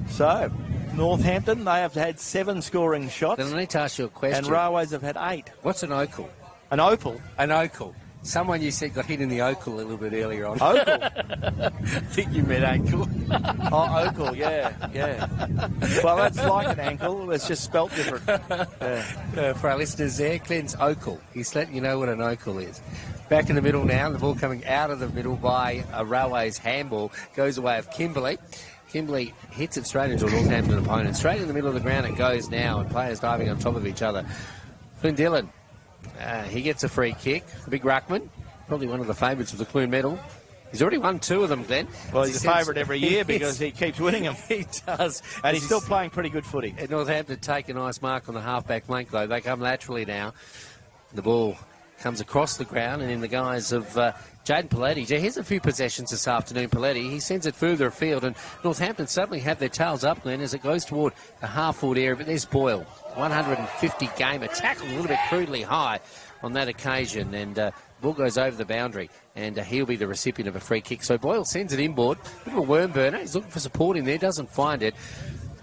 So Northampton, they have had 7 scoring shots. Then I need to ask you a question. And Railways have had 8. What's an opal? An opal? An opal. Someone you said got hit in the ankle a little bit earlier on. Opal? I think you meant ankle. Oh, ankle, yeah. Well, that's like an ankle. It's just spelt different. Yeah. For our listeners there, Glenn's opal. He's letting you know what an opal is. Back in the middle now, the ball coming out of the middle by a Railways handball. Goes away of Kimberley. Kimberley hits it straight into a Northampton opponent. Straight in the middle of the ground it goes now, and players diving on top of each other. Flynn Dillon. He gets a free kick. The big ruckman, probably one of the favourites of the Clune medal. He's already won 2 of them, Glenn. Well, he's a favourite every year because he keeps winning them. He does. And he's still playing pretty good footy. And Northampton take a nice mark on the half-back flank, though. They come laterally now. The ball comes across the ground, and in the guise of Jaden Paletti. Here's a few possessions this afternoon, Paletti. He sends it further afield, and Northampton suddenly have their tails up, Glenn, as it goes toward the half-forward area. But there's Boyle. 150 game, a tackle a little bit crudely high on that occasion, and ball goes over the boundary, and he'll be the recipient of a free kick. So Boyle sends it inboard, bit of a worm burner. He's looking for support in there, doesn't find it.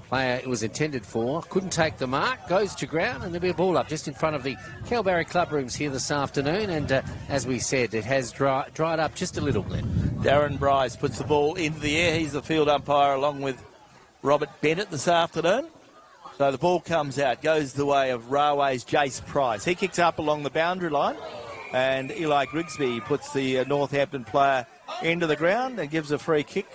Player it was intended for couldn't take the mark, goes to ground, and there'll be a ball up just in front of the Kalbarri club rooms here this afternoon. And as we said, it has dried up just a little bit. Darren Bryce puts the ball into the air. He's the field umpire along with Robert Bennett this afternoon. So the ball comes out, goes the way of Railway's Jace Price. He kicks up along the boundary line, and Eli Grigsby puts the Northampton player into the ground and gives a free kick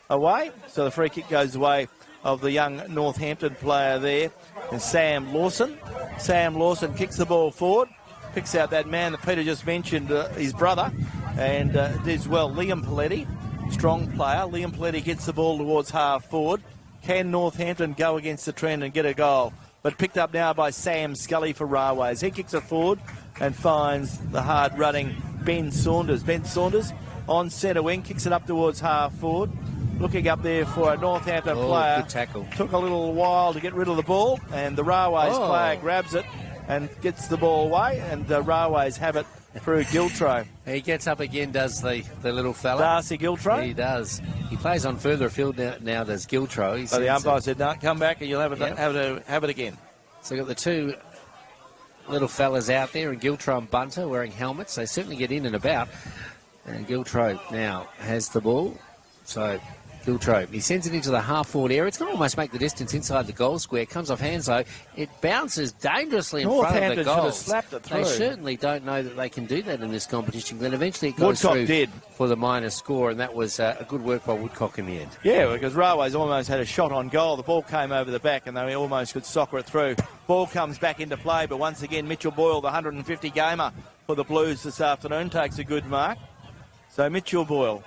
away. So the free kick goes the way of the young Northampton player there, and Sam Lawson. Sam Lawson kicks the ball forward, picks out that man that Peter just mentioned, his brother, and does well. Liam Paletti, strong player. Liam Paletti gets the ball towards half forward. Can Northampton go against the trend and get a goal? But picked up now by Sam Scully for Railways. He kicks it forward and finds the hard-running Ben Saunders. Ben Saunders on centre wing, kicks it up towards half forward. Looking up there for a Northampton player. Good tackle. Took a little while to get rid of the ball, and the Railways player grabs it and gets the ball away, and the Railways have it through Giltro. He gets up again, does the little fella. Darcy Giltro. He does. He plays on further field now does Giltro. So the umpire said, no, come back and you'll have it again. So you've got the two little fellas out there, and Giltro and Bunter wearing helmets. They certainly get in and about. And Giltro now has the ball. So Giltro, he sends it into the half-forward area. It's going to almost make the distance inside the goal square. Comes off hands, though. It bounces dangerously in front of the goal. Should have slapped it through. They certainly don't know that they can do that in this competition. Then eventually it goes Woodcock through did. For the minor score, and that was a good work by Woodcock in the end. Yeah, because Railways almost had a shot on goal. The ball came over the back, and they almost could soccer it through. Ball comes back into play, but once again, Mitchell Boyle, the 150 gamer for the Blues this afternoon, takes a good mark. So Mitchell Boyle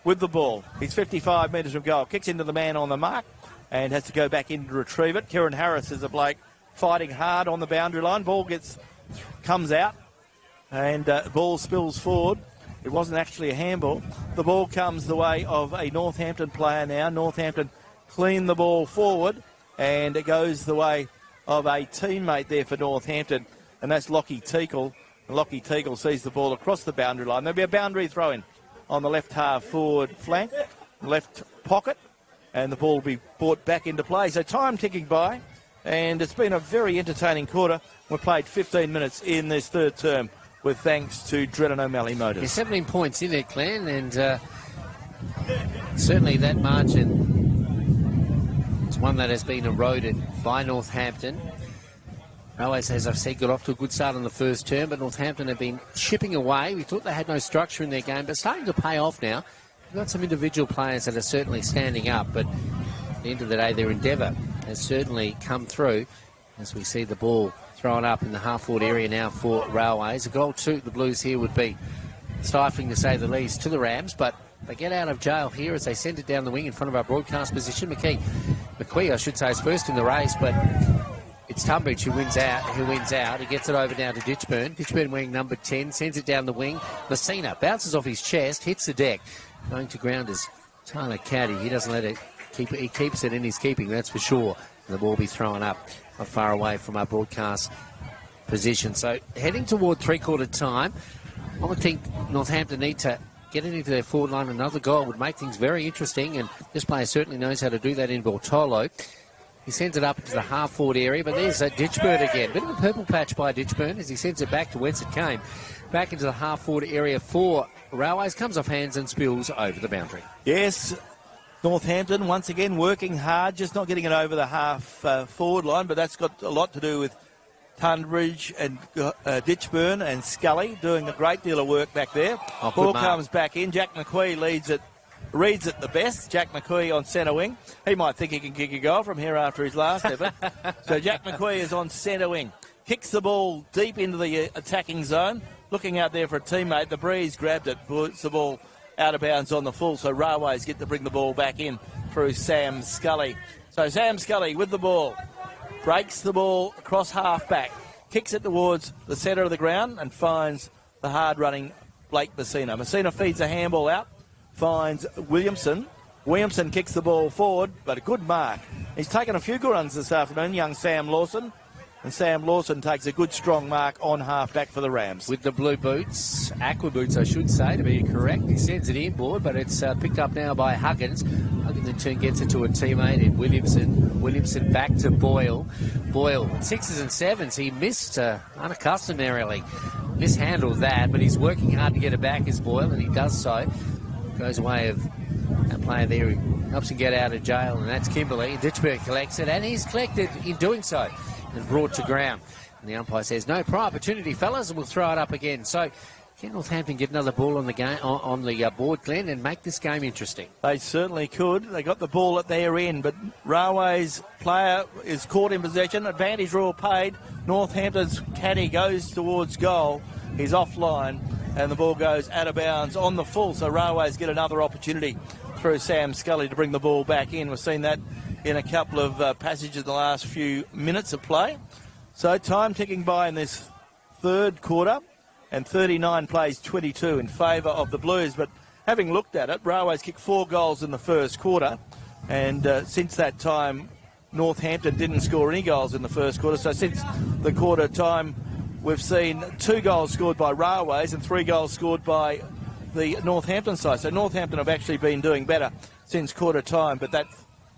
with the ball. He's 55 metres from goal. Kicks into the man on the mark and has to go back in to retrieve it. Kieran Harris is a bloke fighting hard on the boundary line. Ball comes out and ball spills forward. It wasn't actually a handball. The ball comes the way of a Northampton player now. Northampton clean the ball forward, and it goes the way of a teammate there for Northampton, and that's Lockie Teakle. And Lockie Teakle sees the ball across the boundary line. There'll be a boundary throw-in on the left half forward flank, left pocket, and the ball will be brought back into play. So time ticking by, and it's been a very entertaining quarter. We've played 15 minutes in this third term with thanks to Drennan O'Malley Motors. There's 17 points in it, Glenn, and certainly that margin is one that has been eroded by Northampton. Railways, as I've said, got off to a good start on the first term, but Northampton have been chipping away. We thought they had no structure in their game, but starting to pay off now. We've got some individual players that are certainly standing up, but at the end of the day, their endeavour has certainly come through as we see the ball thrown up in the half-forward area now for Railways. A goal to the Blues here would be stifling, to say the least, to the Rams, but they get out of jail here as they send it down the wing in front of our broadcast position. McQueen, I should say, is first in the race, but it's Tunbridge who wins out. He gets it over down to Ditchburn. Ditchburn wearing number 10, sends it down the wing. Messina bounces off his chest, hits the deck. Going to ground is Tyler Caddy. He doesn't let it keep it. He keeps it in his keeping, that's for sure. And the ball will be thrown up not far away from our broadcast position. So heading toward three-quarter time, I would think Northampton need to get it into their forward line. Another goal would make things very interesting, and this player certainly knows how to do that in Bortolo. He sends it up into the half-forward area, but there's Ditchburn again. Bit of a purple patch by Ditchburn as he sends it back to whence it came. Back into the half-forward area for Railways. Comes off hands and spills over the boundary. Yes, Northampton once again working hard, just not getting it over the half-forward line, but that's got a lot to do with Tunbridge and Ditchburn and Scully doing a great deal of work back there. Ball comes back in. Jack McQueen reads it the best. Jack McQueen on centre wing. He might think he can kick a goal from here after his last effort. So Jack McQueen is on centre wing. Kicks the ball deep into the attacking zone. Looking out there for a teammate. The Breeze grabbed it. Puts the ball out of bounds on the full. So Railways get to bring the ball back in through Sam Scully. So Sam Scully with the ball. Breaks the ball across half back. Kicks it towards the centre of the ground and finds the hard-running Blake Messina. Messina feeds a handball out. Finds Williamson. Williamson kicks the ball forward, but a good mark. He's taken a few good runs this afternoon, young Sam Lawson. And Sam Lawson takes a good, strong mark on half-back for the Rams. With the blue boots, aqua boots, I should say, to be correct. He sends it inboard, but it's picked up now by Huggins. Huggins in turn gets it to a teammate in Williamson. Williamson back to Boyle. Boyle, 6s and 7s. He missed unaccustomarily. Mishandled that, but he's working hard to get it back as Boyle, and he does so. Goes away of a player there who helps him get out of jail, and that's Kimberley. Ditchburg collects it, and he's collected in doing so and brought to ground. And the umpire says, no prior opportunity, fellas, and we'll throw it up again. So can Northampton get another ball on the game on the board, Glenn, and make this game interesting? They certainly could. They got the ball at their end, but Railway's player is caught in possession. Advantage rule paid. Northampton's caddy goes towards goal. He's offline, and the ball goes out of bounds on the full. So Railways get another opportunity through Sam Scully to bring the ball back in. We've seen that in a couple of passages in the last few minutes of play. So time ticking by in this third quarter, and 39 plays 22 in favour of the Blues. But having looked at it, Railways kicked 4 goals in the first quarter, and since that time, Northampton didn't score any goals in the first quarter. So since the quarter time, we've seen 2 goals scored by Railways and 3 goals scored by the Northampton side. So Northampton have actually been doing better since quarter time, but that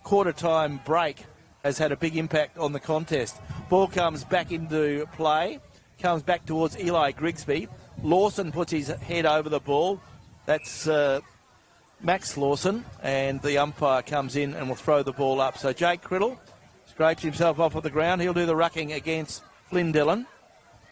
quarter time break has had a big impact on the contest. Ball comes back into play, comes back towards Eli Grigsby. Lawson puts his head over the ball. That's Max Lawson, and the umpire comes in and will throw the ball up. So Jake Criddle scrapes himself off of the ground. He'll do the rucking against Flynn Dillon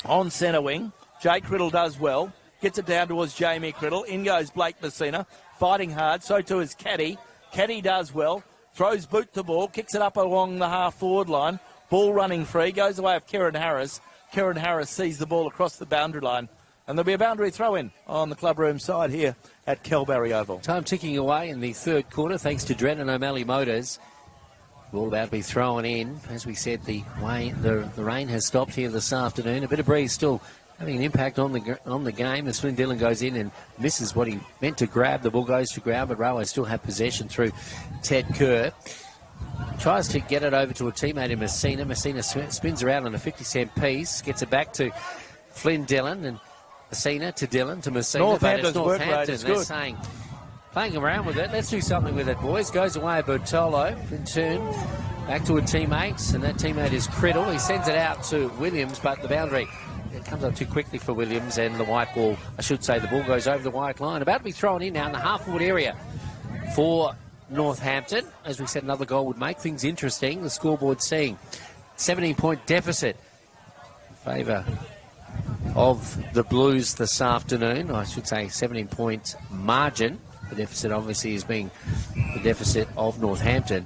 on centre wing. Jake Criddle does well. Gets it down towards Jamie Criddle. In goes Blake Messina, fighting hard. So too is Caddy. Caddy does well. Throws boot to ball. Kicks it up along the half-forward line. Ball running free. Goes away of Kieran Harris. Kieran Harris sees the ball across the boundary line. And there'll be a boundary throw-in on the clubroom side here at Kelbarry Oval. Time ticking away in the third quarter, thanks to Drennan O'Malley Motors. Ball about to be thrown in. As we said, the rain has stopped here this afternoon. A bit of breeze still having an impact on the game as Flynn Dillon goes in and misses what he meant to grab. The ball goes to ground, but Railway still have possession through Ted Kerr. Tries to get it over to a teammate in Messina. Messina spins around on a 50-cent piece, gets it back to Flynn Dillon, and Messina to Dillon to Messina. Northampton's work rate is They're good. saying, playing around with it, let's do something with it, boys. Goes away Bertolo, in turn back to a teammate, and that teammate is Criddle. He sends it out to Williams, but the boundary, it comes up too quickly for Williams, and the white ball, I should say, the ball goes over the white line. About to be thrown in now in the half-forward area for Northampton. As we said, another goal would make things interesting. The scoreboard seeing 17-point deficit in favour of the Blues this afternoon. I should say 17-point margin. The deficit obviously is being the deficit of Northampton.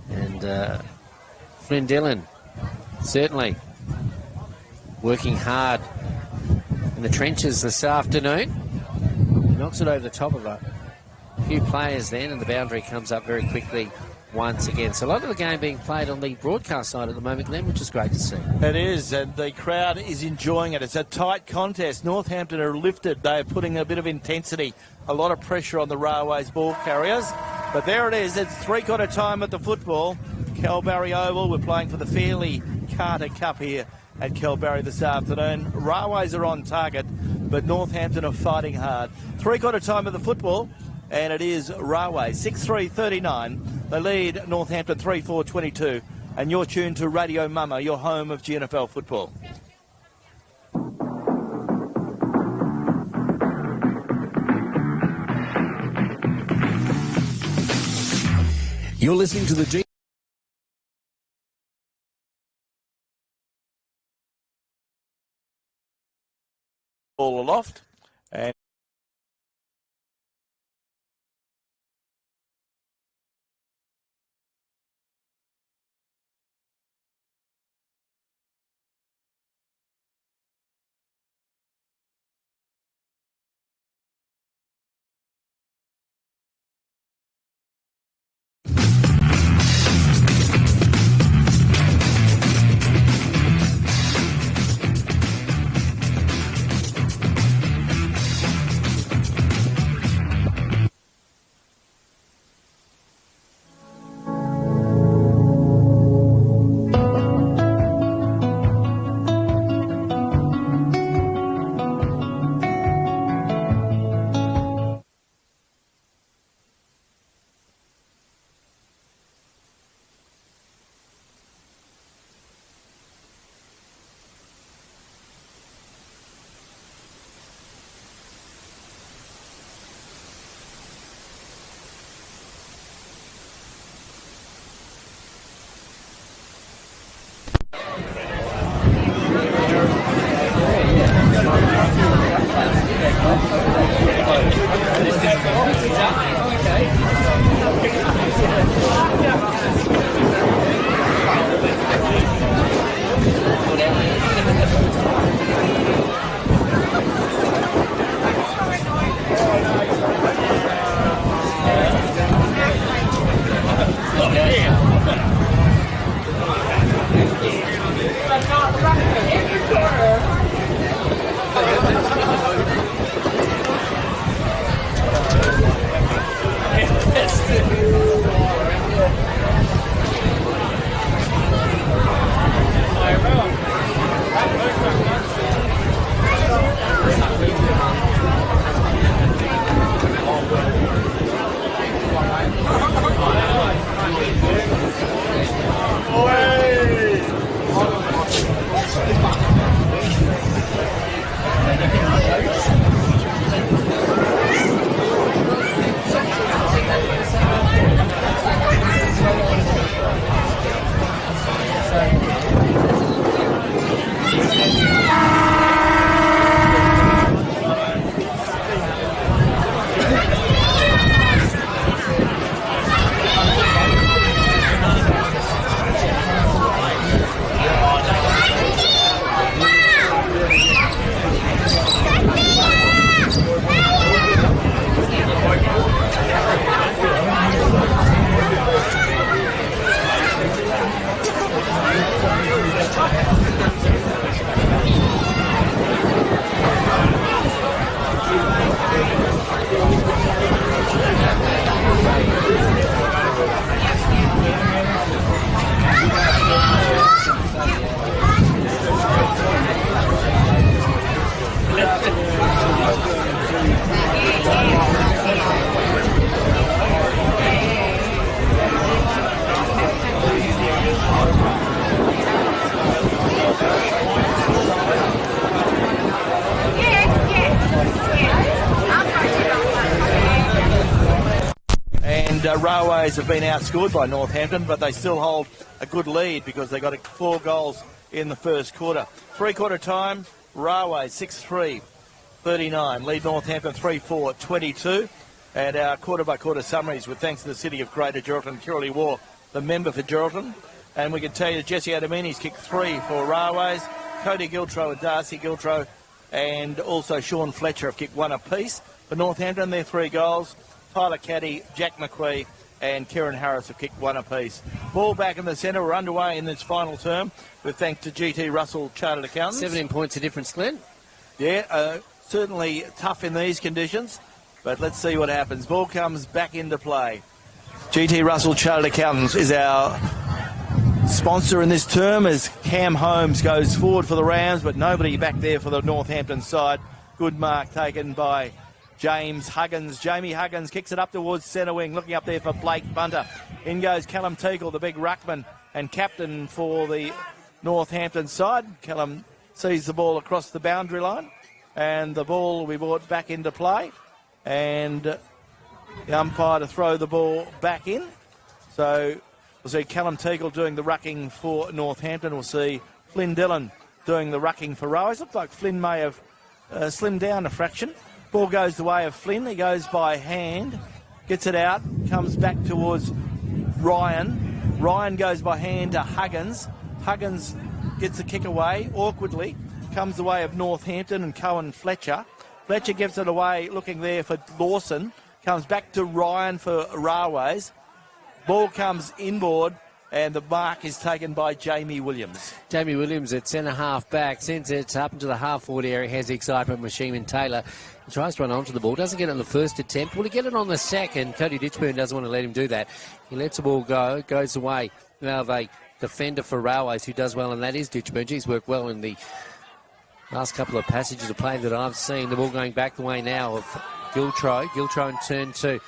And Flynn Dillon certainly working hard in the trenches this afternoon. He knocks it over the top of a few players then, and the boundary comes up very quickly once again. So a lot of the game being played on the broadcast side at the moment, Glenn, which is great to see. It is, and the crowd is enjoying it. It's a tight contest. Northampton are lifted. They're putting a bit of intensity, a lot of pressure on the Railways ball carriers. But there it is. It's three-quarter time at the football. Kelbarry Oval. We're playing for the Fairley Carter Cup here at Kelbarry this afternoon. Railways are on target, but Northampton are fighting hard. Three-quarter time of the football, and it is Railways 6-3-39. They lead Northampton 3-4-22. And you're tuned to Radio Mama, your home of GNFL football. You're listening to the G. Ball aloft, and Railways have been outscored by Northampton, but they still hold a good lead because they got 4 goals in the first quarter. 3-quarter time, Railways 6-3, 39. Lead Northampton 3-4, 22. And our quarter-by-quarter summaries with thanks to the City of Greater Geraldton, Kirrily War, the member for Geraldton. And we can tell you Jesse Adamini's kicked 3 for Railways. Cody Giltro and Darcy Giltro and also Sean Fletcher have kicked 1 apiece. For Northampton, their 3 goals. Tyler Caddy, Jack McQuee and Kieran Harris have kicked 1 apiece. Ball back in the centre. We're underway in this final term with thanks to GT Russell Chartered Accountants. 17 points of difference, Glenn. Yeah, certainly tough in these conditions, but let's see what happens. Ball comes back into play. GT Russell Chartered Accountants is our sponsor in this term as Cam Holmes goes forward for the Rams, but nobody back there for the Northampton side. Good mark taken by James Huggins. Jamie Huggins kicks it up towards centre wing, looking up there for Blake Bunter. In goes Callum Teagle, the big ruckman and captain for the Northampton side. Callum sees the ball across the boundary line, and the ball will be brought back into play. And the umpire to throw the ball back in. So we'll see Callum Teagle doing the rucking for Northampton. We'll see Flynn Dillon doing the rucking for Rowers. Looks like Flynn may have slimmed down a fraction. Ball goes the way of Flynn. He goes by hand, gets it out, comes back towards Ryan. Ryan goes by hand to Huggins. Huggins gets the kick away awkwardly, comes the way of Northampton and Cohen Fletcher. Fletcher gives it away, looking there for Lawson. Comes back to Ryan for Railways. Ball comes inboard, and the mark is taken by Jamie Williams. Jamie Williams at centre half back, sends it up into the half forward area, has the excitement machine in Taylor. He tries to run onto the ball, doesn't get it on the first attempt. Will he get it on the second? Cody Ditchburn doesn't want to let him do that. He lets the ball go, goes away. Now a defender for Railways who does well, and that is Ditchburn. He's worked well in the last couple of passages of play that I've seen. The ball going back the way now of Giltro. Giltro in turn 2.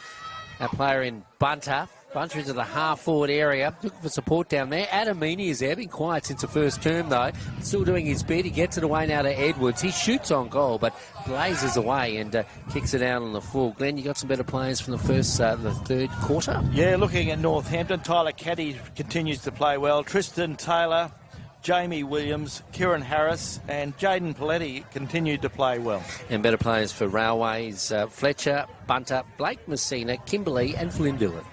Our player in Bunter. Bunter into the half-forward area, looking for support down there. Adamini is there, been quiet since the first term though. Still doing his bit. He gets it away now to Edwards. He shoots on goal, but blazes away and kicks it out on the full. Glenn, you got some better players from the third quarter? Yeah, looking at Northampton, Tyler Caddy continues to play well. Tristan Taylor, Jamie Williams, Kieran Harris and Jaden Paletti continued to play well. And better players for Railways, Fletcher, Bunter, Blake Messina, Kimberley and Flynn Dillon.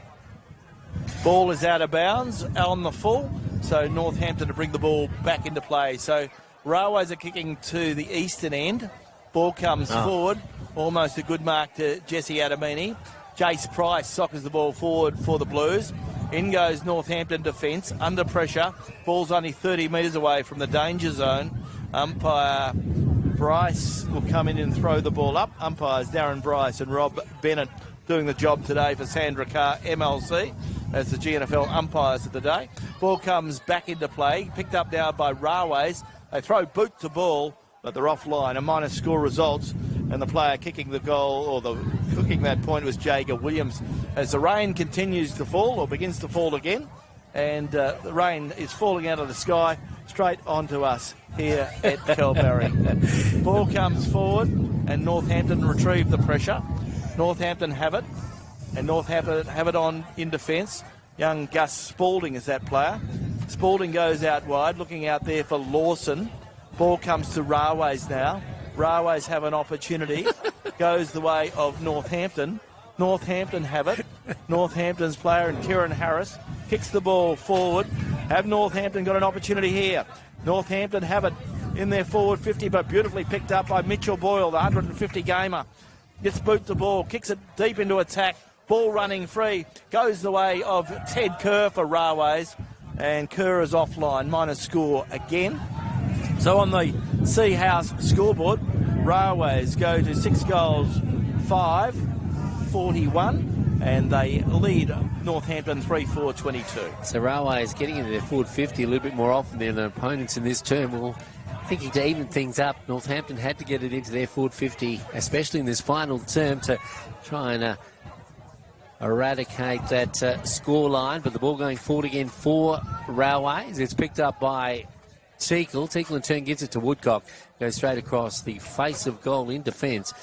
Ball is out of bounds on the full, so Northampton to bring the ball back into play. So Railways are kicking to the eastern end. Ball comes forward, almost a good mark to Jesse Adamini. Jace Price soccers the ball forward for the Blues. In goes Northampton defence, under pressure. Ball's only 30 metres away from the danger zone. Umpire Bryce will come in and throw the ball up. Umpires Darren Bryce and Rob Bennett doing the job today for Sandra Carr, MLC, as the GNFL umpires of the day. Ball comes back into play, picked up now by Railways. They throw boot to ball, but they're offline. A minus score results, and the player kicking the goal, or the kicking that point, was Jager Williams. As the rain continues to fall, or begins to fall again, and the rain is falling out of the sky straight onto us here at Kalbarri. Ball comes forward, and Northampton retrieve the pressure. Northampton have it, and Northampton have it on in defence. Young Gus Spalding is that player. Spalding goes out wide, looking out there for Lawson. Ball comes to Railways now. Railways have an opportunity. Goes the way of Northampton. Northampton have it. Northampton's player, and Kieran Harris, kicks the ball forward. Have Northampton got an opportunity here? Northampton have it in their forward 50, but beautifully picked up by Mitchell Boyle, the 150 gamer. Gets boot the ball, kicks it deep into attack. Ball running free. Goes the way of Ted Kerr for Railways. And Kerr is offline. Minus score again. So on the Seahouse scoreboard, Railways go to 6 goals, 5, 41. And they lead Northampton 3-4-22. So Railways getting into their forward 50 a little bit more often than their opponents in this term. Well, thinking to even things up, Northampton had to get it into their forward 50, especially in this final term, to try and eradicate that score line. But the ball going forward again for Railways. It's picked up by Teakle. Teakle in turn gives it to Woodcock. Goes straight across the face of goal in defence.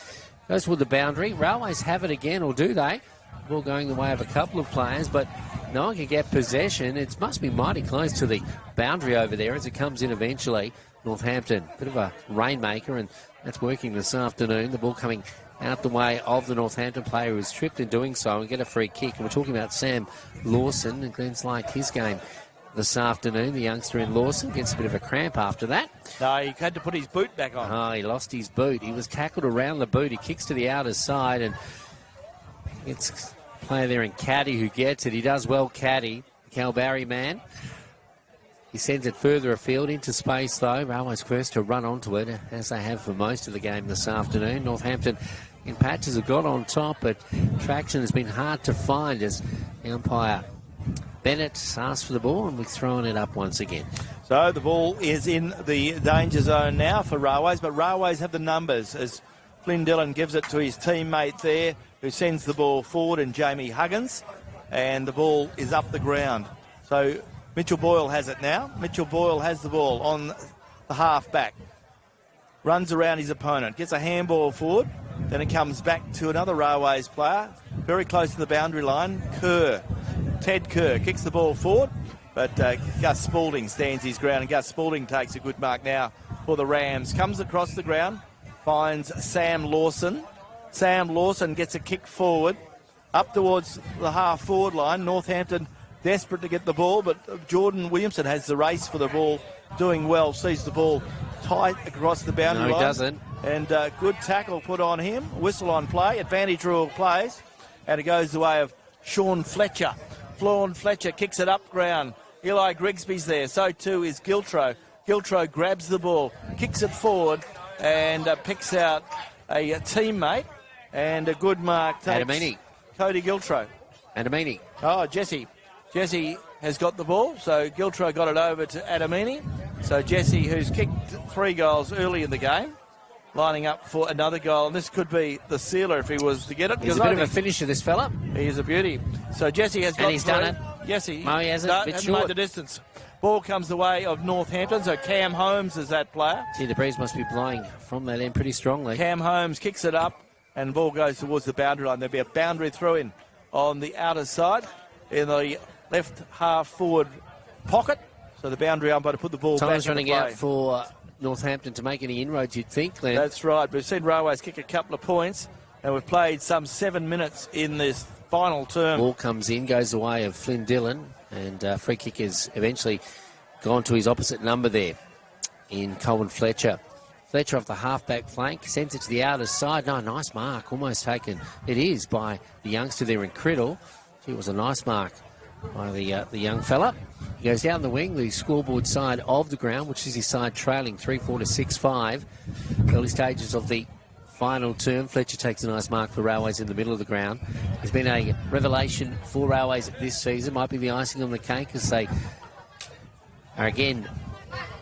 Goes toward the boundary. Railways have it again, or do they? Ball going the way of a couple of players, but no one can get possession. It must be mighty close to the boundary over there as it comes in eventually. Northampton, bit of a rainmaker, and that's working this afternoon. The ball coming out the way of the Northampton player who was tripped in doing so and get a free kick. And we're talking about Sam Lawson, and Glenn's like his game this afternoon. The youngster in Lawson gets a bit of a cramp after that. No, he had to put his boot back on. Oh, he lost his boot. He was tackled around the boot. He kicks to the outer side, and it's a player there in Caddy who gets it. He does well, Caddy, the Kalbarri man. He sends it further afield into space, though. Railways first to run onto it, as they have for most of the game this afternoon. Northampton in patches have got on top, but traction has been hard to find as the umpire Bennett asks for the ball, and we're throwing it up once again. So the ball is in the danger zone now for Railways, but Railways have the numbers as Flynn Dillon gives it to his teammate there, who sends the ball forward, and Jamie Huggins, and the ball is up the ground. So Mitchell Boyle has it now. Mitchell Boyle has the ball on the half-back. Runs around his opponent. Gets a handball forward. Then it comes back to another Railways player. Very close to the boundary line. Kerr. Ted Kerr kicks the ball forward. But Gus Spalding stands his ground. And Gus Spalding takes a good mark now for the Rams. Comes across the ground. Finds Sam Lawson. Sam Lawson gets a kick forward. Up towards the half-forward line. Northampton desperate to get the ball, but Jordan Williamson has the race for the ball, doing well, sees the ball tight across the boundary line. No, he doesn't. And good tackle put on him, whistle on play, advantage rule plays, and it goes the way of Sean Fletcher. Sean Fletcher kicks it up ground. Eli Grigsby's there, so too is Giltro. Giltro grabs the ball, kicks it forward, and picks out a teammate, and a good mark takes Adamini. Cody Giltro. Adamini. Oh, Jesse has got the ball, so Giltro got it over to Adamini. So Jesse, who's kicked 3 goals early in the game, lining up for another goal. And this could be the sealer if he was to get it. He's a bit of a finisher, this fella. He is a beauty. So Jesse has got and he's through. done it. Yes, he hasn't. No, A bit hasn't made short. the distance. Ball comes the way of Northampton, so Cam Holmes is that player. Gee, the breeze must be blowing from that end pretty strongly. Cam Holmes kicks it up, and the ball goes towards the boundary line. There'll be a boundary throw-in on the outer side in the left half-forward pocket. So the boundary umpire to put the ball back Time's into running play. out for Northampton to make any inroads, you'd think, Glenn. That's right. We've seen Railways kick a couple of points, and we've played some 7 minutes in this final term. Ball comes in, goes the way of Flynn Dillon, and free kick is eventually gone to his opposite number there in Colin Fletcher. Fletcher off the half-back flank, sends it to the outer side. No, nice mark, almost taken. It is by the youngster there in Criddle. It was a nice mark by the young fella. He goes down the wing, the scoreboard side of the ground, which is his side trailing 3-4 to 6-5. Early stages of the final term. Fletcher takes a nice mark for Railways in the middle of the ground. There's been a revelation for Railways this season. Might be the icing on the cake as they are again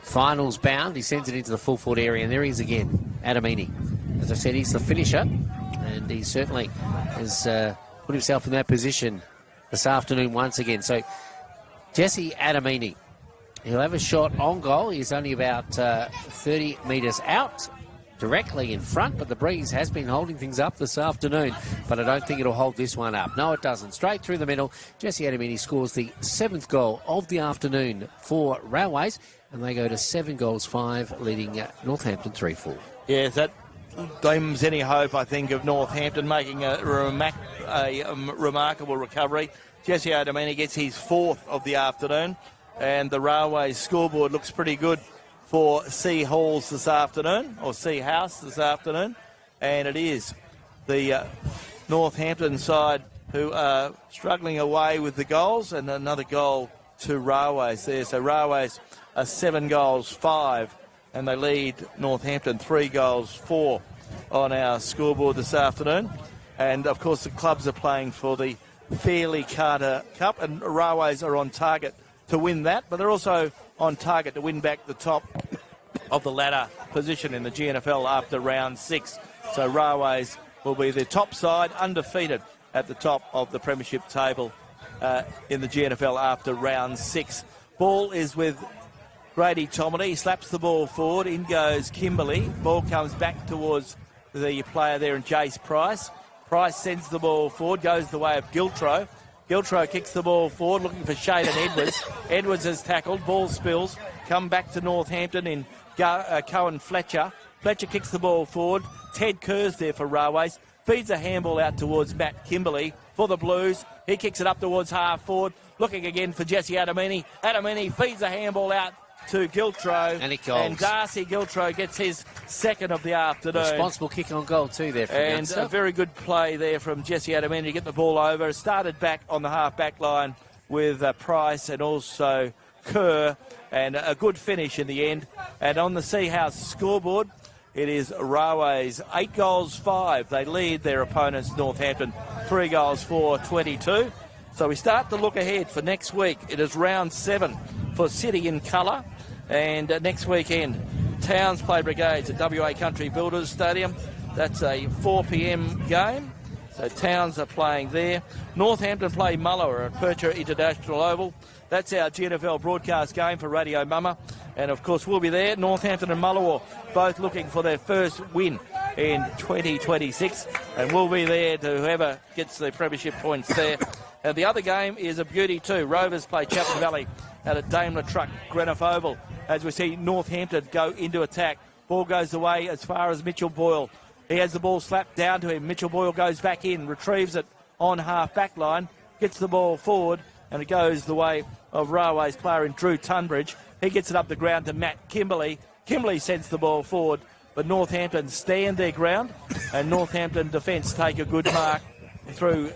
finals bound. He sends it into the full forward area, and there he is again, Adamini. As I said, he's the finisher, and he certainly has put himself in that position this afternoon once again. So Jesse Adamini, he'll have a shot on goal. He's only about 30 metres out, directly in front, but the breeze has been holding things up this afternoon, but I don't think it'll hold this one up. No, it doesn't. Straight through the middle, Jesse Adamini scores the 7th goal of the afternoon for Railways, and they go to 7-5, leading Northampton 3-4. Yes, that dims any hope, I think, of Northampton making a remarkable recovery. Jesse Adamini gets his 4th of the afternoon, and the Railways scoreboard looks pretty good for Sea Halls this afternoon, or Sea House this afternoon, and it is the Northampton side who are struggling away with the goals, and another goal to Railways there. So Railways are 7-5, and they lead Northampton 3-4 on our scoreboard this afternoon. And of course the clubs are playing for the Fairleigh Carter Cup, and Railways are on target to win that, but they're also on target to win back the top of the ladder position in the GNFL after round 6. So Railways will be the top side, undefeated at the top of the premiership table in the GNFL after round 6. Ball is with Grady Tomedy. He slaps the ball forward. In goes Kimberley. Ball comes back towards the player there in Jace Price. Price sends the ball forward, goes the way of Giltro. Giltro kicks the ball forward, looking for Shaden Edwards. Edwards has tackled, ball spills, come back to Northampton in Cohen Fletcher. Fletcher kicks the ball forward. Ted Kerr's there for Railways. Feeds a handball out towards Matt Kimberley for the Blues. He kicks it up towards half forward, looking again for Jesse Adamini. Adamini feeds a handball out to Giltro, and Darcy Giltro gets his 2nd of the afternoon. Responsible kick on goal too there from and Youngster. A very good play there from Jesse Adamini to get the ball over. Started back on the half-back line with Price and also Kerr, and a good finish in the end. And on the Sea House scoreboard, it is Railways 8-5. They lead their opponents Northampton 3-4, 22. So we start to look ahead for next week. It is round 7 for City in Colour, and next weekend Towns play Brigades at WA Country Builders Stadium. That's a 4 p.m. game, so Towns are playing there. Northampton play Muller at Percher International Oval. That's our GNFL broadcast game for Radio Mama, and of course we'll be there. Northampton and Muller both looking for their first win in 2026, and we'll be there to whoever gets the premiership points there. And the other game is a beauty too. Rovers play Chapman Valley at a Daimler Truck Greenough Oval, as we see Northampton go into attack. Ball goes away as far as Mitchell Boyle. He has the ball slapped down to him. Mitchell Boyle goes back in, retrieves it on half-back line, gets the ball forward, and it goes the way of Railways player in Drew Tunbridge. He gets it up the ground to Matt Kimberley. Kimberley sends the ball forward, but Northampton stand their ground, and Northampton defence take a good mark through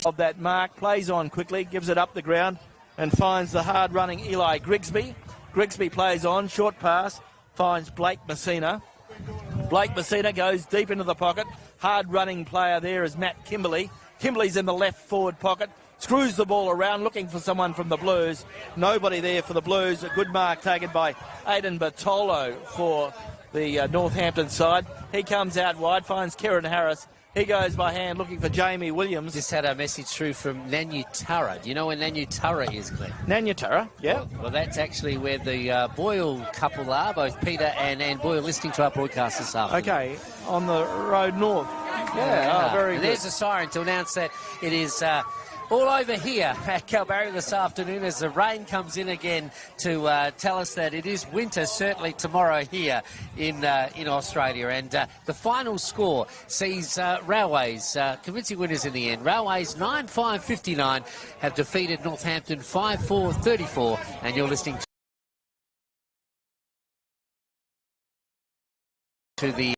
of that mark, plays on quickly, gives it up the ground and finds the hard-running Eli Grigsby. Grigsby plays on, short pass, finds Blake Messina. Blake Messina goes deep into the pocket. Hard-running player there is Matt Kimberley. Kimberley's in the left forward pocket, screws the ball around, looking for someone from the Blues. Nobody there for the Blues. A good mark taken by Aidan Bartolo for the Northampton side. He comes out wide, finds Kieran Harris. He goes by hand looking for Jamie Williams. Just had a message through from Nanyutarra. Do you know where Nanyutarra is, Glenn? Nanyutarra, yeah. Well, that's actually where the Boyle couple are, both Peter and Boyle, listening to our broadcast this afternoon. Okay, on the road north. Yeah, very and good. There's a siren to announce that it is all over here at Kalbarri this afternoon as the rain comes in again to tell us that it is winter certainly tomorrow here in Australia. And the final score sees Railways convincing winners in the end. Railways 9-5-59 have defeated Northampton 5-4-34, and you're listening to the